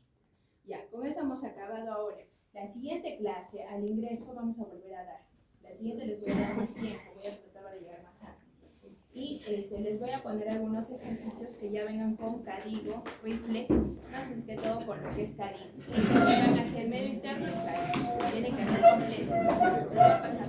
Ya, con eso hemos acabado ahora. La siguiente clase, al ingreso, vamos a volver a dar. La siguiente les voy a dar más tiempo, voy a tratar de llegar más rápido. Y les voy a poner algunos ejercicios que ya vengan con CADIGO, rifle, más que todo con lo que es CADIGO. Entonces van a hacer medio interno y CADIGO. Tienen que hacer completo. Les va a pasar